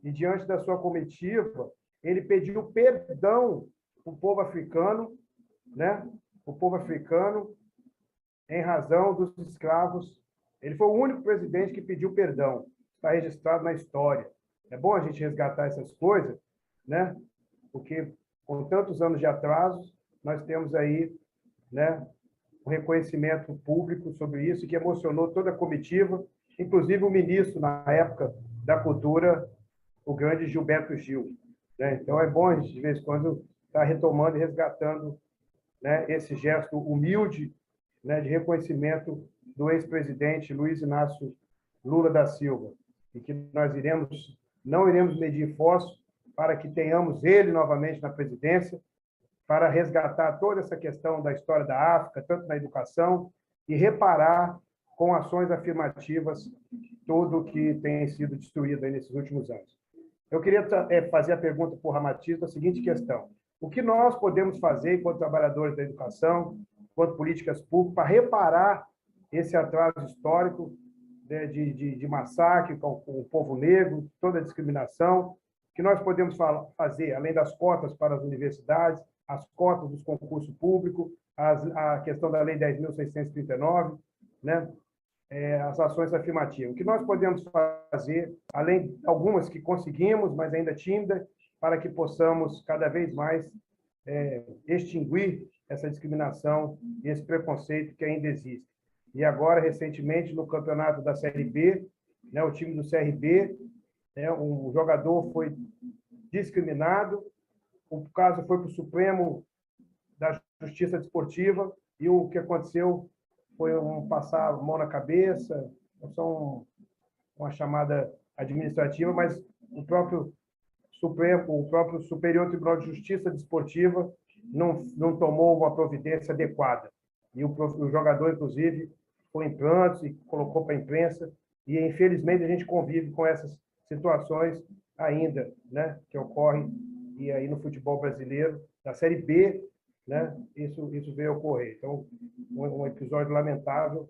e diante da sua comitiva, ele pediu perdão para o povo africano, né? O povo africano, em razão dos escravos. Ele foi o único presidente que pediu perdão. Está registrado na história. É bom a gente resgatar essas coisas, né? Porque, com tantos anos de atraso, nós temos aí, né, um reconhecimento público sobre isso, que emocionou toda a comitiva, inclusive o ministro, na época da Cultura, o grande Gilberto Gil, né? Então, é bom a gente, de vez em quando, estar retomando e resgatando, né, esse gesto humilde, né, de reconhecimento do ex-presidente Luiz Inácio Lula da Silva, e que nós não iremos medir esforço para que tenhamos ele novamente na presidência, para resgatar toda essa questão da história da África, tanto na educação, e reparar com ações afirmativas tudo que tem sido destruído aí nesses últimos anos. Eu queria fazer a pergunta para o Ramatiz a seguinte questão: o que nós podemos fazer, enquanto trabalhadores da educação, enquanto políticas públicas, para reparar esse atraso histórico, né, de massacre com o povo negro, toda a discriminação, que nós podemos fazer, além das cotas para as universidades, as cotas dos concursos públicos, a questão da Lei 10.639, né? As ações afirmativas. O que nós podemos fazer, além de algumas que conseguimos, mas ainda tímidas, para que possamos cada vez mais extinguir essa discriminação e esse preconceito que ainda existe. E agora, recentemente, no campeonato da Série B, né, o time do CRB, né, um jogador foi discriminado, o caso foi para o Supremo da Justiça Desportiva, e o que aconteceu foi passar a mão na cabeça, só uma chamada administrativa, mas o próprio Supremo, o próprio Superior Tribunal de Justiça Desportiva não tomou uma providência adequada. E o jogador, inclusive, foi em prantos e colocou para a imprensa, e infelizmente a gente convive com essas situações ainda, né, que ocorrem e aí no futebol brasileiro, na Série B, né, isso veio a ocorrer. Então, um episódio lamentável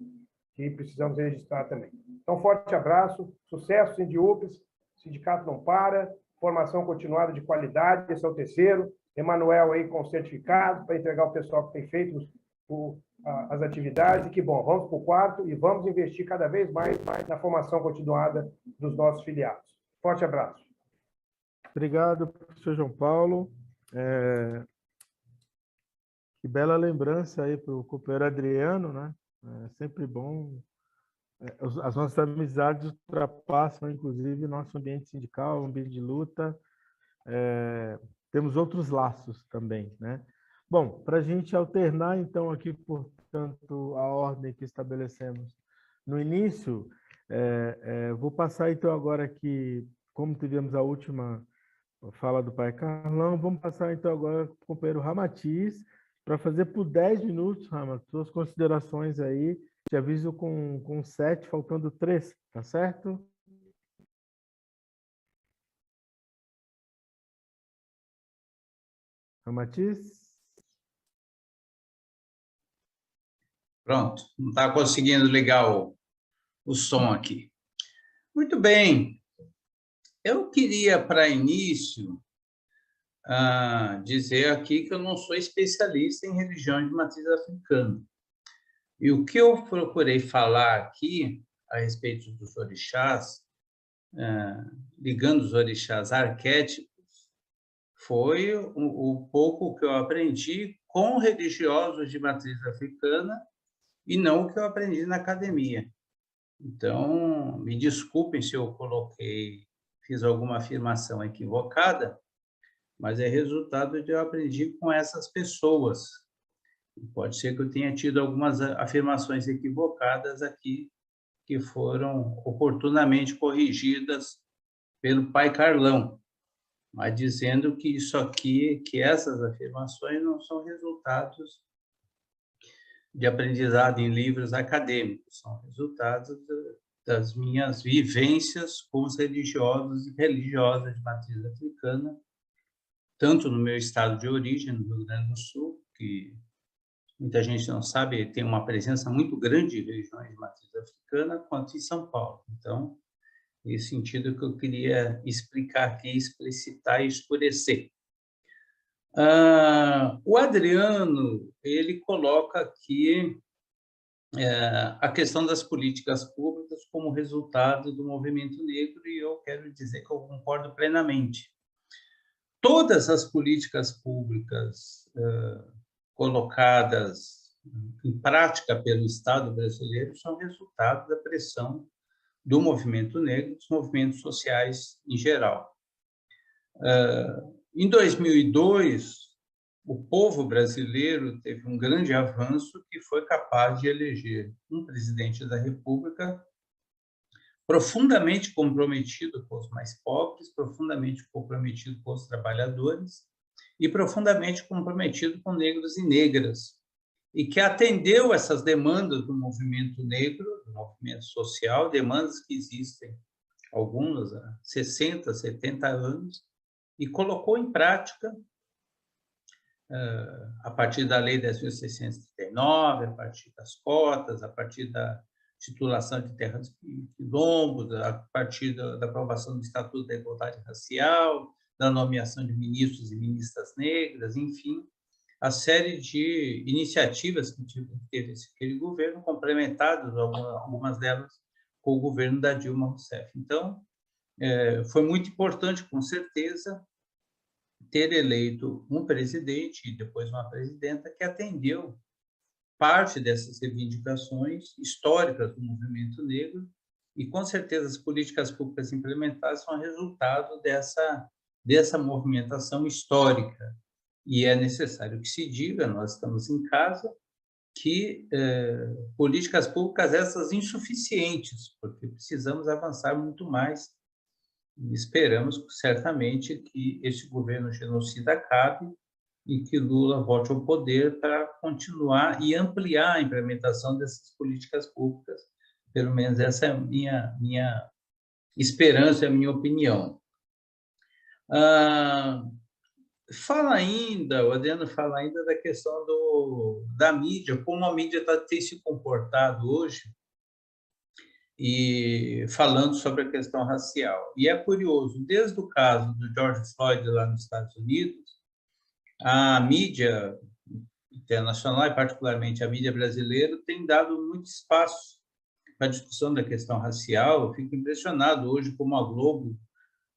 que precisamos registrar também. Então, forte abraço, sucesso, Sindiúpes, sindicato não para, formação continuada de qualidade, esse é o terceiro, Emanuel aí com certificado para entregar ao pessoal que tem feito as atividades, e que bom, vamos para o quarto e vamos investir cada vez mais na formação continuada dos nossos filiados. Forte abraço. Obrigado, professor João Paulo. Que bela lembrança aí para o companheiro Adriano, né? É sempre bom. As nossas amizades ultrapassam, inclusive, nosso ambiente sindical, ambiente de luta. Temos outros laços também, né? Bom, para a gente alternar, então, aqui, portanto, a ordem que estabelecemos no início, vou passar, então, agora aqui, como tivemos a última fala do pai Carlão, vamos passar, então, agora para o companheiro Ramatiz, para fazer por 10 minutos, Rama, suas considerações aí. Te aviso com 7, faltando 3, tá certo? Ramatiz? Pronto, não está conseguindo ligar o som aqui. Muito bem. Eu queria, para início, dizer aqui que eu não sou especialista em religião de matriz africana. E o que eu procurei falar aqui a respeito dos orixás, ligando os orixás arquétipos, foi o pouco que eu aprendi com religiosos de matriz africana e não o que eu aprendi na academia. Então, me desculpem se eu fiz alguma afirmação equivocada, mas é resultado de eu aprendi com essas pessoas. Pode ser que eu tenha tido algumas afirmações equivocadas aqui, que foram oportunamente corrigidas pelo pai Carlão, mas dizendo que isso aqui, que essas afirmações não são resultados de aprendizado em livros acadêmicos, são resultados das minhas vivências com os religiosos e religiosas de matriz africana, tanto no meu estado de origem, no Rio Grande do Sul, que muita gente não sabe, tem uma presença muito grande de religiões de matriz africana, quanto em São Paulo. Então, nesse sentido que eu queria explicar aqui, explicitar e escurecer. O Adriano, ele coloca aqui a questão das políticas públicas como resultado do movimento negro, e eu quero dizer que eu concordo plenamente. Todas as políticas públicas colocadas em prática pelo Estado brasileiro são resultado da pressão do movimento negro, dos movimentos sociais em geral. Em 2002, o povo brasileiro teve um grande avanço que foi capaz de eleger um presidente da República profundamente comprometido com os mais pobres, profundamente comprometido com os trabalhadores e profundamente comprometido com negros e negras, e que atendeu essas demandas do movimento negro, do movimento social, demandas que existem, algumas há 60, 70 anos, e colocou em prática, a partir da Lei 10.639, a partir das cotas, a partir da titulação de terras quilombos, a partir da aprovação do Estatuto da Igualdade Racial, da nomeação de ministros e ministras negras, enfim, a série de iniciativas que teve aquele governo, complementadas, algumas delas, com o governo da Dilma Rousseff. Então, foi muito importante, com certeza, ter eleito um presidente e depois uma presidenta que atendeu parte dessas reivindicações históricas do movimento negro, e com certeza as políticas públicas implementadas são resultado dessa movimentação histórica. E é necessário que se diga, nós estamos em casa, que políticas públicas essas insuficientes, porque precisamos avançar muito mais. E esperamos, certamente, que esse governo genocida acabe e que Lula volte ao poder para continuar e ampliar a implementação dessas políticas públicas. Pelo menos essa é a minha esperança, a minha opinião. O Adriano fala ainda da questão da mídia, como a mídia tem se comportado hoje, e falando sobre a questão racial. E é curioso, desde o caso do George Floyd lá nos Estados Unidos, a mídia internacional, e particularmente a mídia brasileira, tem dado muito espaço para a discussão da questão racial. Eu fico impressionado hoje como a Globo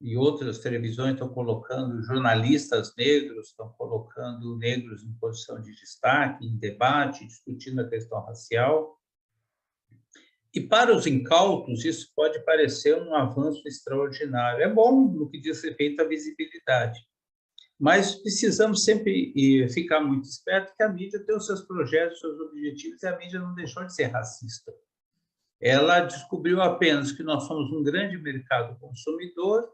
e outras televisões estão colocando jornalistas negros, estão colocando negros em posição de destaque, em debate, discutindo a questão racial. E para os incautos, isso pode parecer um avanço extraordinário. É bom no que diz respeito à visibilidade, mas precisamos sempre ficar muito esperto que a mídia tem os seus projetos, seus objetivos, e a mídia não deixou de ser racista. Ela descobriu apenas que nós somos um grande mercado consumidor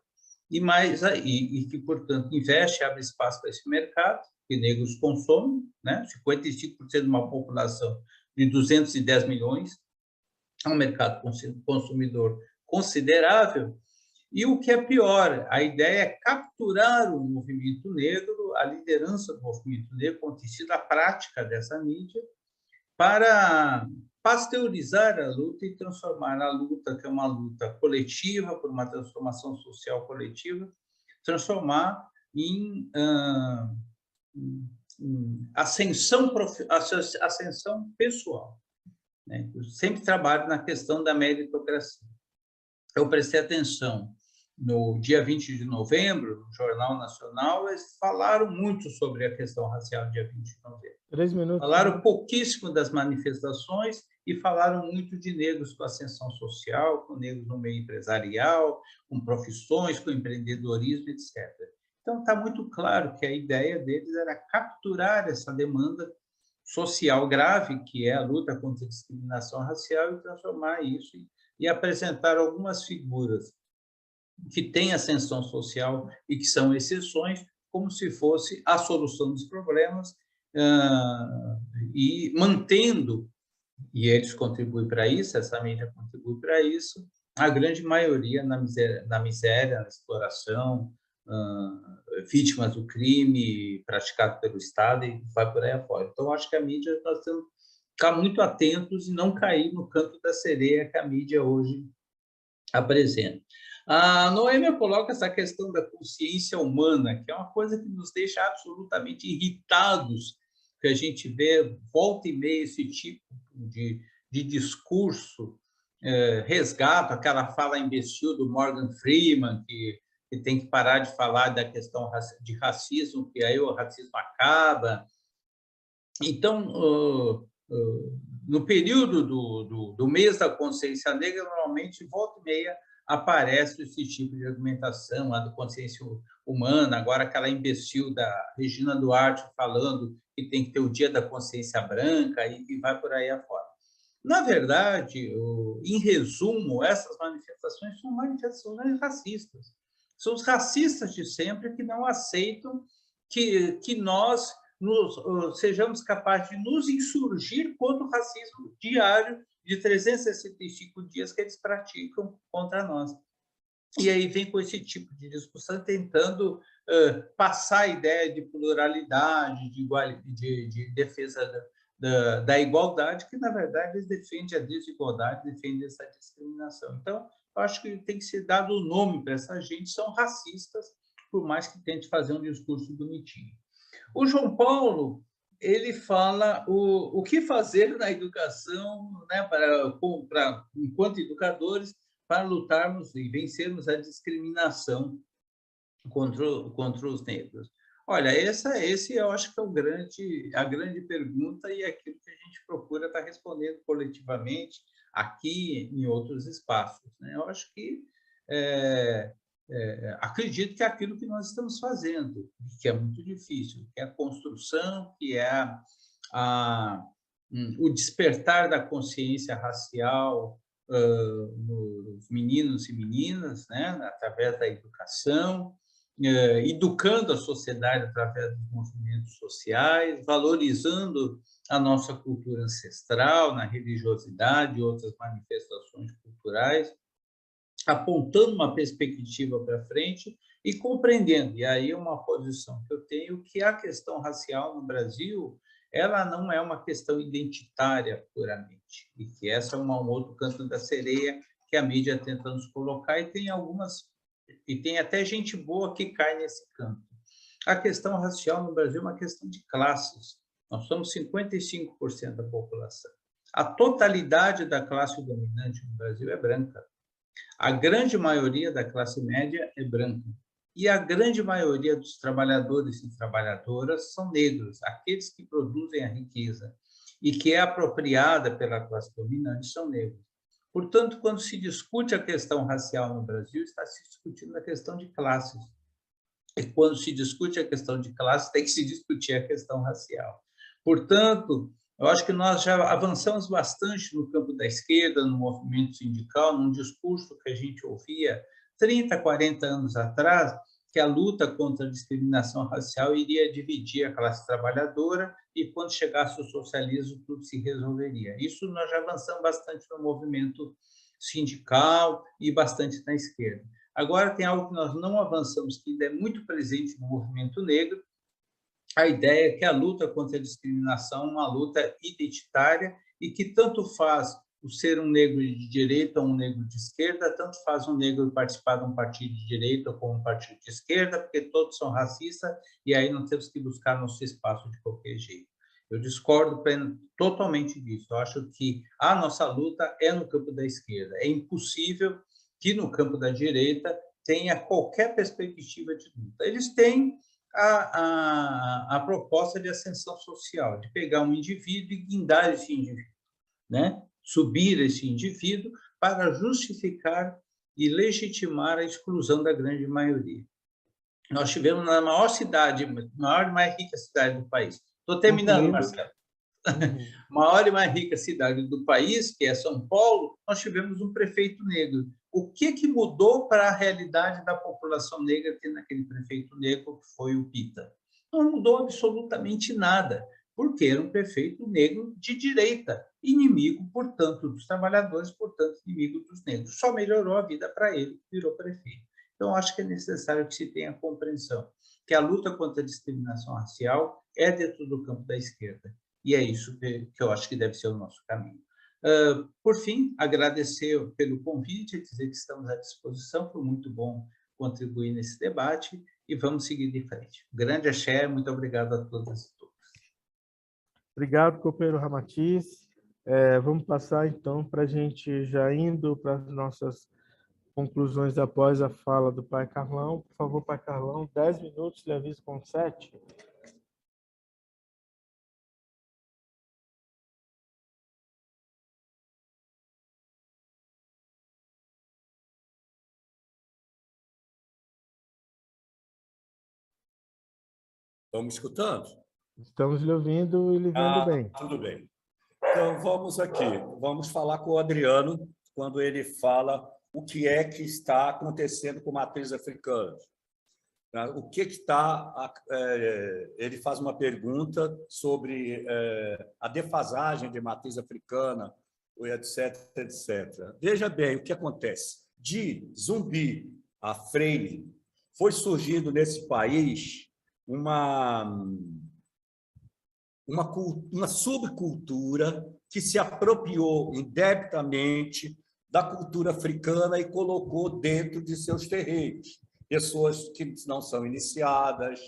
e que, portanto, investe, abre espaço para esse mercado, que negros consomem, né? 55% de uma população de 210 milhões, é um mercado consumidor considerável. E o que é pior, a ideia é capturar o movimento negro, a liderança do movimento negro, como tem sido a prática dessa mídia, para pasteurizar a luta e transformar a luta, que é uma luta coletiva, por uma transformação social coletiva, transformar em ascensão pessoal. Eu sempre trabalho na questão da meritocracia. Eu prestei atenção no dia 20 de novembro, no Jornal Nacional, eles falaram muito sobre a questão racial, dia 20 de novembro. 3 minutos. Falaram pouquíssimo das manifestações e falaram muito de negros com ascensão social, com negros no meio empresarial, com profissões, com empreendedorismo, etc. Então, está muito claro que a ideia deles era capturar essa demanda social grave, que é a luta contra a discriminação racial, e transformar isso e apresentar algumas figuras que têm ascensão social e que são exceções, como se fosse a solução dos problemas, e mantendo, e eles contribuem para isso, essa mídia contribui para isso, a grande maioria na miséria, na exploração, vítimas do crime praticado pelo Estado, e vai por aí afora. Então, acho que a mídia nós temos que ficar muito atentos e não cair no canto da sereia que a mídia hoje apresenta. A Noêmia coloca essa questão da consciência humana, que é uma coisa que nos deixa absolutamente irritados, que a gente vê volta e meia esse tipo de discurso, resgata aquela fala imbecil do Morgan Freeman, que tem que parar de falar da questão de racismo, que aí o racismo acaba. Então, no período do mês da consciência negra, normalmente, volta e meia, aparece esse tipo de argumentação, a da consciência humana, agora aquela imbecil da Regina Duarte falando que tem que ter o dia da consciência branca e vai por aí afora. Na verdade, em resumo, essas manifestações são manifestações racistas. São os racistas de sempre que não aceitam que nós sejamos capazes de nos insurgir contra o racismo diário de 365 dias que eles praticam contra nós. E aí vem com esse tipo de discussão, tentando passar a ideia de pluralidade, de defesa da igualdade, que, na verdade, eles defendem a desigualdade, defendem essa discriminação. Então, eu acho que tem que ser dado o nome para essa gente, são racistas, por mais que tente fazer um discurso bonitinho. O João Paulo, ele fala o que fazer na educação, né, enquanto educadores, para lutarmos e vencermos a discriminação contra os negros. Olha, esse eu acho que é a grande pergunta e aquilo que a gente procura estar respondendo coletivamente aqui em outros espaços, né? Eu acho que acredito que é aquilo que nós estamos fazendo, que é muito difícil, que é a construção, que é o despertar da consciência racial nos meninos e meninas, né? Através da educação, educando a sociedade através dos movimentos sociais, valorizando a nossa cultura ancestral, na religiosidade e outras manifestações culturais, apontando uma perspectiva para frente e compreendendo. E aí uma posição que eu tenho, que a questão racial no Brasil, ela não é uma questão identitária puramente, e que essa é um outro canto da sereia que a mídia tenta nos colocar, e tem até gente boa que cai nesse canto. A questão racial no Brasil é uma questão de classes. Nós somos 55% da população. A totalidade da classe dominante no Brasil é branca. A grande maioria da classe média é branca. E a grande maioria dos trabalhadores e trabalhadoras são negros, aqueles que produzem a riqueza e que é apropriada pela classe dominante são negros. Portanto, quando se discute a questão racial no Brasil, está se discutindo a questão de classes. E quando se discute a questão de classes, tem que se discutir a questão racial. Portanto, eu acho que nós já avançamos bastante no campo da esquerda, no movimento sindical, num discurso que a gente ouvia 30, 40 anos atrás, que a luta contra a discriminação racial iria dividir a classe trabalhadora e, quando chegasse o socialismo, tudo se resolveria. Isso nós já avançamos bastante no movimento sindical e bastante na esquerda. Agora, tem algo que nós não avançamos, que ainda é muito presente no movimento negro, a ideia é que a luta contra a discriminação é uma luta identitária e que tanto faz o ser um negro de direita ou um negro de esquerda, tanto faz um negro participar de um partido de direita ou um partido de esquerda, porque todos são racistas e aí não temos que buscar nosso espaço de qualquer jeito. Eu discordo totalmente disso. Eu acho que a nossa luta é no campo da esquerda. É impossível que no campo da direita tenha qualquer perspectiva de luta. Eles têm a proposta de ascensão social, de pegar um indivíduo e guindar esse indivíduo, né? Subir esse indivíduo para justificar e legitimar a exclusão da grande maioria. Nós tivemos na maior e mais rica cidade do país. Estou terminando, Marcelo. Maior e mais rica cidade do país, que é São Paulo, nós tivemos um prefeito negro. O que mudou para a realidade da população negra tendo aquele prefeito negro, que foi o Pita? Não mudou absolutamente nada, porque era um prefeito negro de direita, inimigo, portanto, dos trabalhadores, portanto, inimigo dos negros. Só melhorou a vida para ele, virou prefeito. Então, acho que é necessário que se tenha compreensão que a luta contra a discriminação racial é dentro do campo da esquerda. E é isso que eu acho que deve ser o nosso caminho. Por fim, agradecer pelo convite, dizer que estamos à disposição, foi muito bom contribuir nesse debate e vamos seguir de frente. Grande axé, muito obrigado a todas e todos. Obrigado, companheiro Ramatiz. Vamos passar, então, para a gente já indo para as nossas conclusões após a fala do Pai Carlão. Por favor, Pai Carlão, 10 minutos, lhe aviso com 7. Estão me escutando? Estamos lhe ouvindo e lhe vendo bem. Tudo bem. Então, vamos aqui. Vamos falar com o Adriano, quando ele fala o que é que está acontecendo com matriz africana. O que está... Ele faz uma pergunta sobre a defasagem de matriz africana, etc, etc. Veja bem o que acontece. De Zumbi a Freire, foi surgindo nesse país uma subcultura que se apropriou indebitamente da cultura africana e colocou dentro de seus terreiros. Pessoas que não são iniciadas,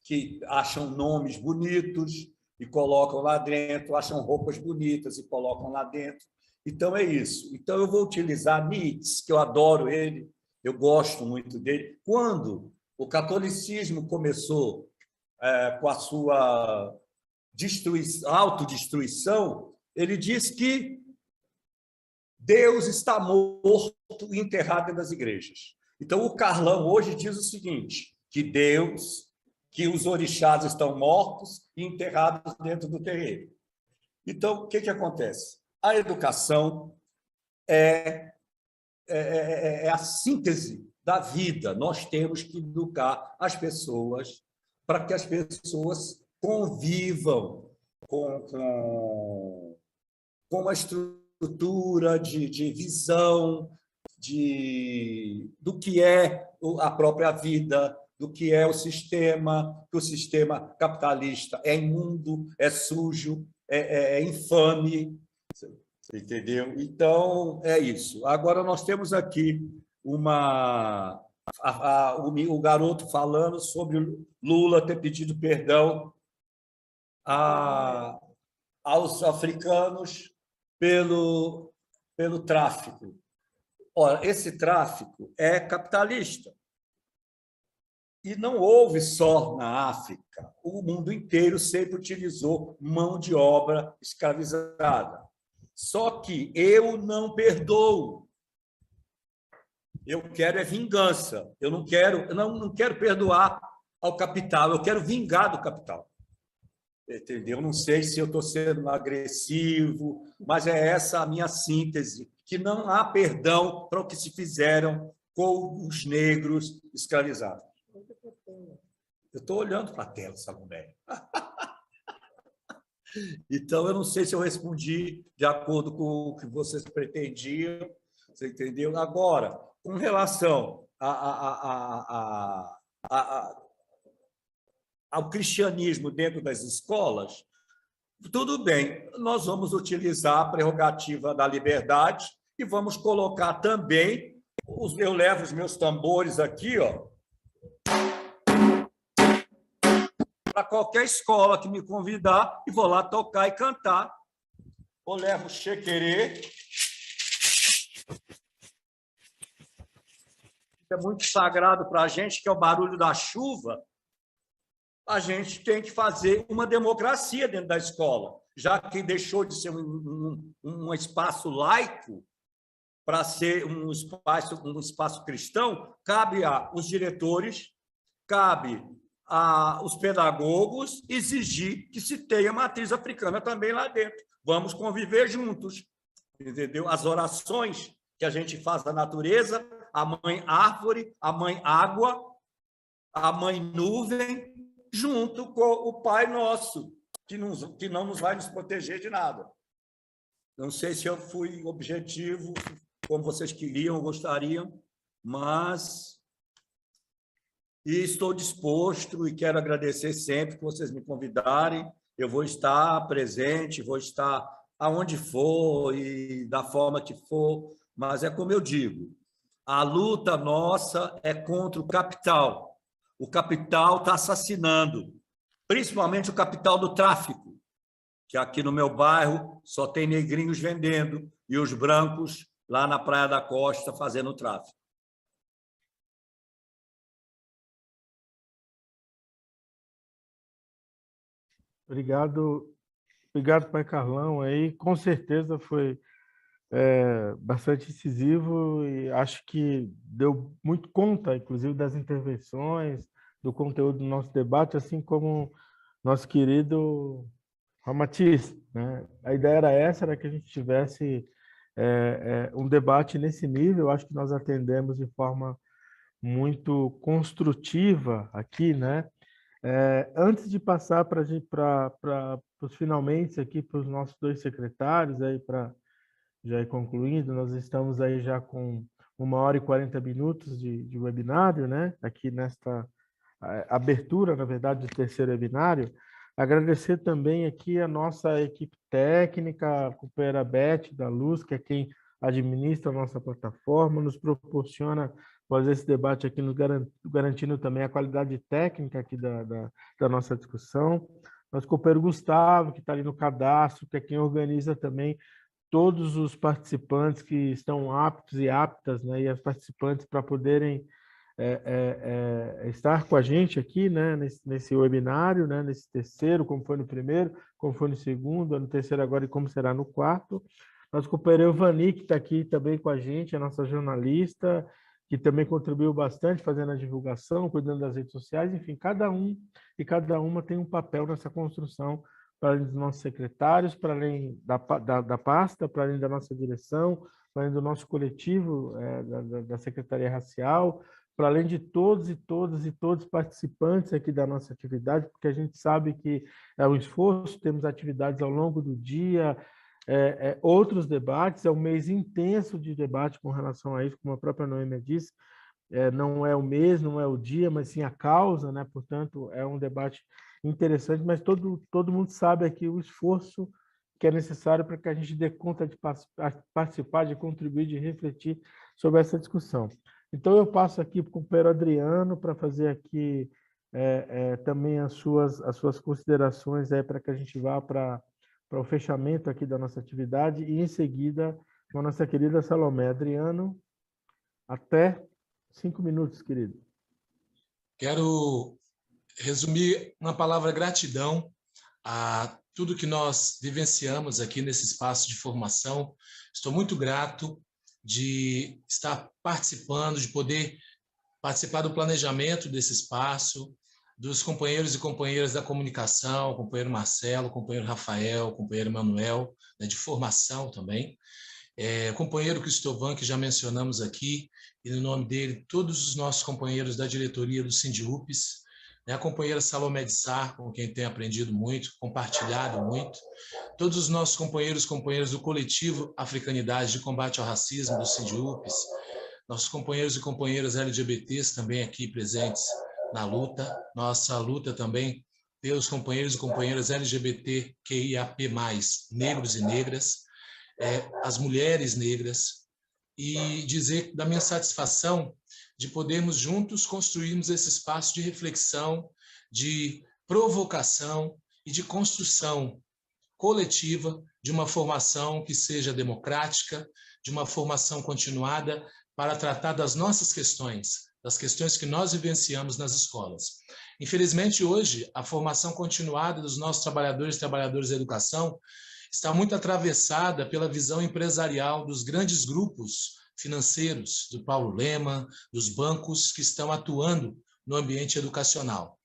que acham nomes bonitos e colocam lá dentro, acham roupas bonitas e colocam lá dentro. Então, é isso. Então, eu vou utilizar Nietzsche, que eu adoro ele, eu gosto muito dele. Quando o catolicismo começou com a sua autodestruição, ele diz que Deus está morto e enterrado dentro das igrejas. Então, o Carlão hoje diz o seguinte, que os orixás estão mortos e enterrados dentro do terreiro. Então, o que acontece? A educação é a síntese da vida. Nós temos que educar as pessoas para que as pessoas convivam com uma estrutura de visão do que é a própria vida, do que é o sistema, que o sistema capitalista é imundo, é sujo, é infame. Você entendeu? Então, é isso. Agora, nós temos aqui o garoto falando sobre Lula ter pedido perdão aos africanos pelo tráfico. Ora, esse tráfico é capitalista. E não houve só na África. O mundo inteiro sempre utilizou mão de obra escravizada. Só que eu não perdoo. Eu quero vingança. Eu não quero perdoar ao capital, eu quero vingar do capital. Entendeu? Não sei se eu estou sendo agressivo, mas é essa a minha síntese, que não há perdão para o que se fizeram com os negros escravizados. Eu estou olhando para a tela, Salomé. Então, eu não sei se eu respondi de acordo com o que vocês pretendiam, você entendeu? Agora, com relação ao cristianismo dentro das escolas, tudo bem, nós vamos utilizar a prerrogativa da liberdade e vamos colocar também, eu levo os meus tambores aqui, ó, para qualquer escola que me convidar e vou lá tocar e cantar. Eu levo o xequerê. É muito sagrado para a gente, que é o barulho da chuva. A gente tem que fazer uma democracia dentro da escola, já que deixou de ser um espaço laico para ser um espaço cristão, cabe aos diretores, cabe aos pedagogos exigir que se tenha matriz africana também lá dentro. Vamos conviver juntos, entendeu? As orações que a gente faz da natureza, a mãe árvore, a mãe água, a mãe nuvem, junto com o Pai Nosso, que não nos vai nos proteger de nada. Não sei se eu fui objetivo, como vocês queriam ou gostariam, mas estou disposto e quero agradecer sempre que vocês me convidarem. Eu vou estar presente, vou estar aonde for e da forma que for, mas é como eu digo, a luta nossa é contra o capital. O capital está assassinando, principalmente o capital do tráfico, que aqui no meu bairro só tem negrinhos vendendo e os brancos lá na Praia da Costa fazendo tráfico. Obrigado, Pai Carlão. Aí, com certeza foi bastante incisivo e acho que deu muito conta, inclusive, das intervenções, do conteúdo do nosso debate, assim como nosso querido Ramatiz, né? A ideia era essa, era que a gente tivesse um debate nesse nível. Acho que nós atendemos de forma muito construtiva aqui, né? Antes de passar para os finalmente aqui para os nossos dois secretários, aí para já ir concluindo, nós estamos aí já com 1h40 de webinário, né? Aqui nesta abertura, na verdade, do terceiro webinário. Agradecer também aqui a nossa equipe técnica, a companheira Beth da Luz, que é quem administra a nossa plataforma, nos proporciona fazer esse debate aqui, nos garantindo também a qualidade técnica aqui da nossa discussão. Nosso companheiro Gustavo, que está ali no cadastro, que é quem organiza também todos os participantes que estão aptos e aptas, né, e as participantes para poderem estar com a gente aqui, né, nesse webinário, né, nesse terceiro, como foi no primeiro, como foi no segundo, no terceiro agora e como será no quarto. Nosso companheiro Evani, que está aqui também com a gente, a nossa jornalista, que também contribuiu bastante fazendo a divulgação, cuidando das redes sociais, enfim, cada um e cada uma tem um papel nessa construção, para além dos nossos secretários, para além da pasta, para além da nossa direção, para além do nosso coletivo da Secretaria Racial, para além de todos e todas e todos participantes aqui da nossa atividade, porque a gente sabe que é um esforço, temos atividades ao longo do dia, outros debates, é um mês intenso de debate com relação a isso, como a própria Noêmia disse, não é o mês, não é o dia, mas sim a causa, né? Portanto, é um debate interessante, mas todo mundo sabe aqui o esforço que é necessário para que a gente dê conta de participar, de contribuir, de refletir sobre essa discussão. Então, eu passo aqui para o companheiro Adriano para fazer aqui também as suas considerações para que a gente vá para o fechamento aqui da nossa atividade e, em seguida, com a nossa querida Salomé. Adriano, até 5 minutos, querido. Quero resumir uma palavra gratidão a tudo que nós vivenciamos aqui nesse espaço de formação. Estou muito grato de estar participando, de poder participar do planejamento desse espaço, dos companheiros e companheiras da comunicação, o companheiro Marcelo, o companheiro Rafael, o companheiro Manuel, né, de formação também. O companheiro Cristovan, que já mencionamos aqui, e no nome dele, todos os nossos companheiros da diretoria do Sindiupes, né, a companheira Salomé de Sá, com quem tenho aprendido muito, compartilhado muito, todos os nossos companheiros e companheiras do coletivo Africanidade de Combate ao Racismo do Sindiupes, nossos companheiros e companheiras LGBTs também aqui presentes na luta, nossa luta também pelos companheiros e companheiras LGBTQIAP+, negros e negras, as mulheres negras, e dizer da minha satisfação de podermos juntos construirmos esse espaço de reflexão, de provocação e de construção coletiva de uma formação que seja democrática, de uma formação continuada para tratar das nossas questões, das questões que nós vivenciamos nas escolas. Infelizmente, hoje, a formação continuada dos nossos trabalhadores e trabalhadoras da educação está muito atravessada pela visão empresarial dos grandes grupos financeiros, do Paulo Lema, dos bancos que estão atuando no ambiente educacional.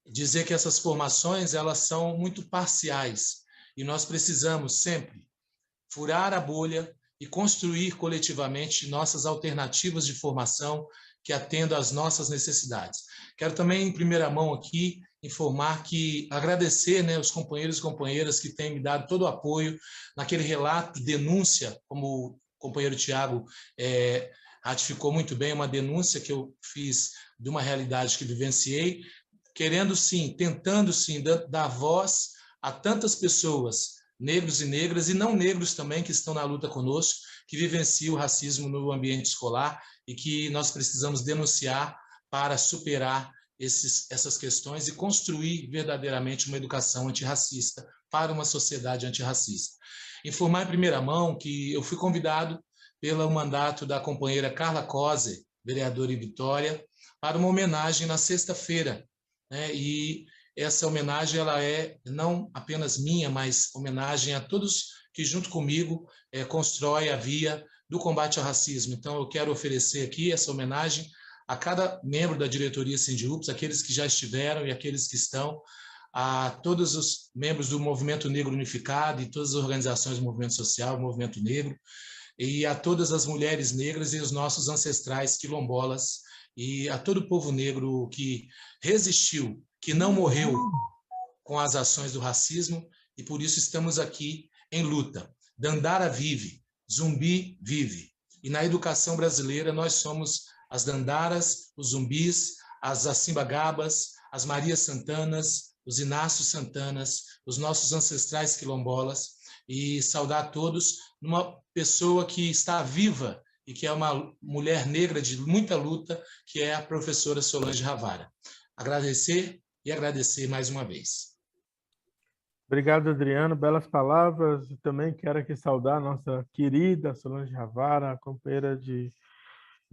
Dizer que essas formações elas são muito parciais e nós precisamos sempre furar a bolha e construir coletivamente nossas alternativas de formação que atendam às nossas necessidades. Quero também, em primeira mão aqui, informar que agradecer, né, os companheiros e companheiras que têm me dado todo o apoio naquele relato de denúncia, como o companheiro Tiago ratificou muito bem, uma denúncia que eu fiz de uma realidade que vivenciei, querendo sim, tentando sim, dar voz a tantas pessoas, negros e negras, e não negros também, que estão na luta conosco, que vivenciam o racismo no ambiente escolar e que nós precisamos denunciar para superar essas questões e construir verdadeiramente uma educação antirracista para uma sociedade antirracista. Informar em primeira mão que eu fui convidado pelo mandato da companheira Carla Cose, vereadora em Vitória, para uma homenagem na sexta-feira, né? E essa homenagem ela é não apenas minha, mas homenagem a todos que junto comigo constroem a via do combate ao racismo. Então eu quero oferecer aqui essa homenagem a cada membro da diretoria Sindiupes, aqueles que já estiveram e aqueles que estão, a todos os membros do Movimento Negro Unificado e todas as organizações do movimento social, Movimento Negro, e a todas as mulheres negras e os nossos ancestrais quilombolas, e a todo o povo negro que resistiu, que não morreu com as ações do racismo, e por isso estamos aqui em luta. Dandara vive, Zumbi vive. E na educação brasileira nós somos as Dandaras, os Zumbis, as Acimbagabas, as Marias Santanas, os Inácios Santanas, os nossos ancestrais quilombolas, e saudar a todos numa pessoa que está viva e que é uma mulher negra de muita luta, que é a professora Solange Ravara. Agradecer e agradecer mais uma vez. Obrigado, Adriano. Belas palavras. Também quero aqui saudar a nossa querida Solange Ravara, companheira de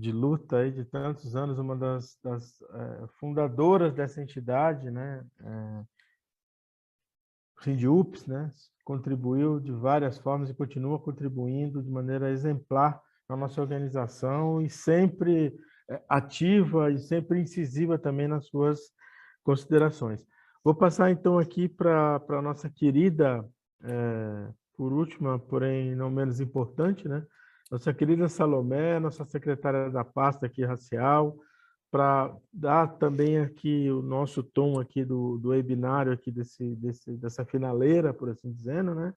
de luta aí de tantos anos, uma das fundadoras dessa entidade, né? SINDIUPS, né? Contribuiu de várias formas e continua contribuindo de maneira exemplar na nossa organização e sempre ativa e sempre incisiva também nas suas considerações. Vou passar então aqui para a nossa querida, por última, porém não menos importante, né? Nossa querida Salomé, nossa secretária da pasta aqui racial, para dar também aqui o nosso tom aqui do webinário aqui dessa finaleira, por assim dizendo, né?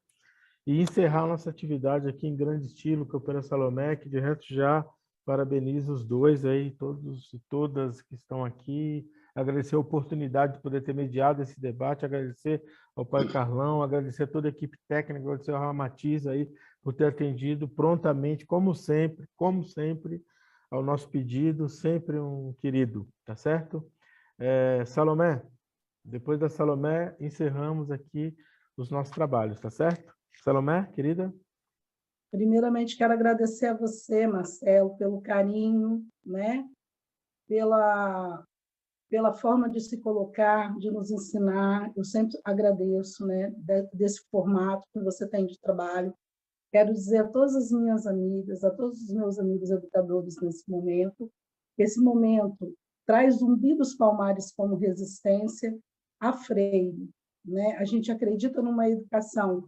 E encerrar a nossa atividade aqui em grande estilo, Companheira Salomé, que de resto já parabenizo os dois aí, todos e todas que estão aqui, agradecer a oportunidade de poder ter mediado esse debate, agradecer ao pai Carlão, agradecer a toda a equipe técnica, agradecer ao Ramatiz aí por ter atendido prontamente, como sempre, ao nosso pedido, sempre um querido, tá certo? Salomé, depois da Salomé, encerramos aqui os nossos trabalhos, tá certo? Salomé, querida? Primeiramente, quero agradecer a você, Marcelo, pelo carinho, né? pela forma de se colocar, de nos ensinar. Eu sempre agradeço, né? Desse formato que você tem de trabalho. Quero dizer a todas as minhas amigas, a todos os meus amigos educadores nesse momento, que esse momento traz Zumbi dos Palmares como resistência a Freire, né? A gente acredita numa educação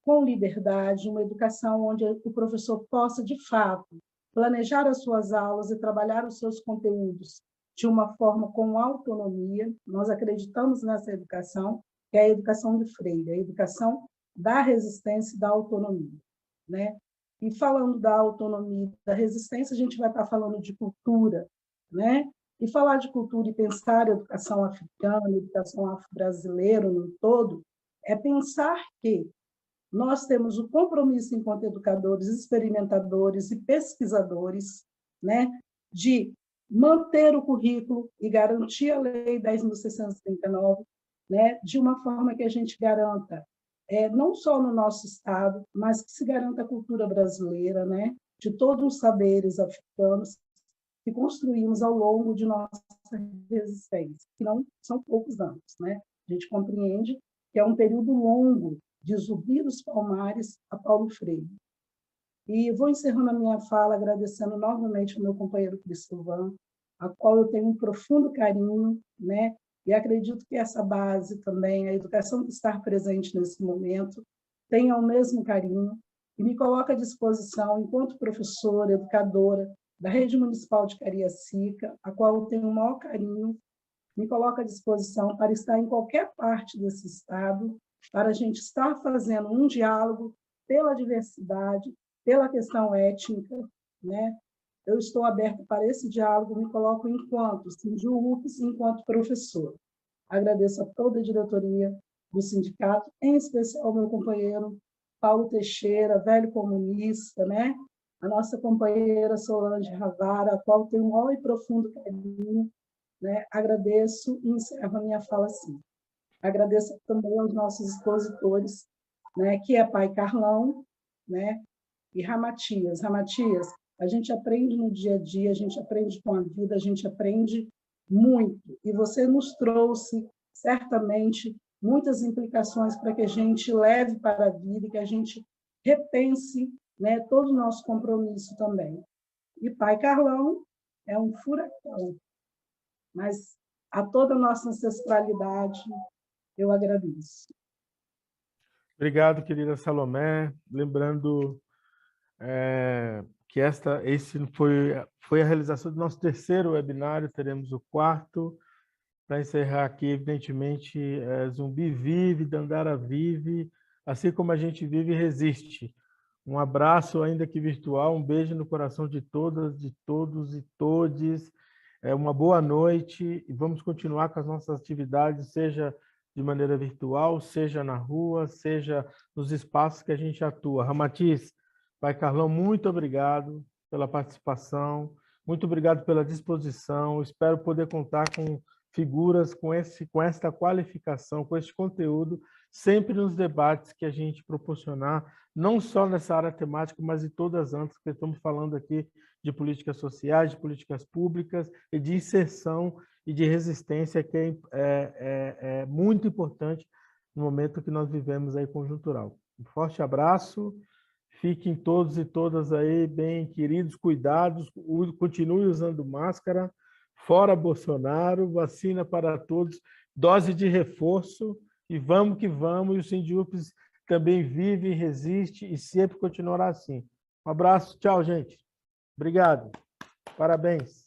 com liberdade, uma educação onde o professor possa, de fato, planejar as suas aulas e trabalhar os seus conteúdos de uma forma com autonomia. Nós acreditamos nessa educação, que é a educação de Freire, a educação da resistência e da autonomia, né? E falando da autonomia e da resistência, a gente vai estar falando de cultura, né? E falar de cultura e pensar a educação africana, a educação afro-brasileira no todo, é pensar que nós temos o compromisso, enquanto educadores, experimentadores e pesquisadores, né, de manter o currículo e garantir a Lei 10.639, né, de uma forma que a gente garanta, não só no nosso Estado, mas que se garanta a cultura brasileira, né, de todos os saberes africanos que construímos ao longo de nossa resistência, que não são poucos anos, né? A gente compreende que é um período longo de Zumbi dos Palmares a Paulo Freire. E vou encerrando a minha fala agradecendo novamente ao meu companheiro Cristóvão, a qual eu tenho um profundo carinho, né? E acredito que essa base também, a educação que está presente nesse momento, tenha o mesmo carinho e me coloca à disposição, enquanto professora, educadora da Rede Municipal de Cariacica, a qual eu tenho o maior carinho, me coloca à disposição para estar em qualquer parte desse estado, para a gente estar fazendo um diálogo pela diversidade, pela questão étnica, né? Eu estou aberta para esse diálogo, me coloco enquanto SINDIUPS, enquanto professor. Agradeço a toda a diretoria do sindicato, em especial ao meu companheiro Paulo Teixeira, velho comunista, né? A nossa companheira Solange Ravara, a qual tenho um maior e profundo carinho, né? Agradeço e encerro a minha fala assim. Agradeço também aos nossos expositores, né? Que é pai Carlão, né? E Ramatias. Ramatias, a gente aprende no dia a dia, a gente aprende com a vida, a gente aprende muito. E você nos trouxe, certamente, muitas implicações para que a gente leve para a vida e que a gente repense, né, todo o nosso compromisso também. E pai Carlão é um furacão, mas a toda a nossa ancestralidade eu agradeço. Obrigado, querida Salomé. Lembrando que esse foi a realização do nosso terceiro webinário, teremos o quarto. Para encerrar aqui, evidentemente, Zumbi vive, Dandara vive, assim como a gente vive e resiste. Um abraço, ainda que virtual, um beijo no coração de todas, de todos e todes. Uma boa noite e vamos continuar com as nossas atividades, seja de maneira virtual, seja na rua, seja nos espaços que a gente atua. Ramatiz, pai Carlão, muito obrigado pela participação, muito obrigado pela disposição. Espero poder contar com figuras com esta qualificação, com este conteúdo, sempre nos debates que a gente proporcionar, não só nessa área temática, mas em todas as outras, porque estamos falando aqui de políticas sociais, de políticas públicas e de inserção e de resistência, que é muito importante no momento que nós vivemos aí conjuntural. Um forte abraço, fiquem todos e todas aí bem queridos, cuidados, continue usando máscara, fora Bolsonaro, vacina para todos, dose de reforço, e vamos que vamos, e o Sindiúpes também vive, resiste e sempre continuará assim. Um abraço, tchau, gente. Obrigado. Parabéns.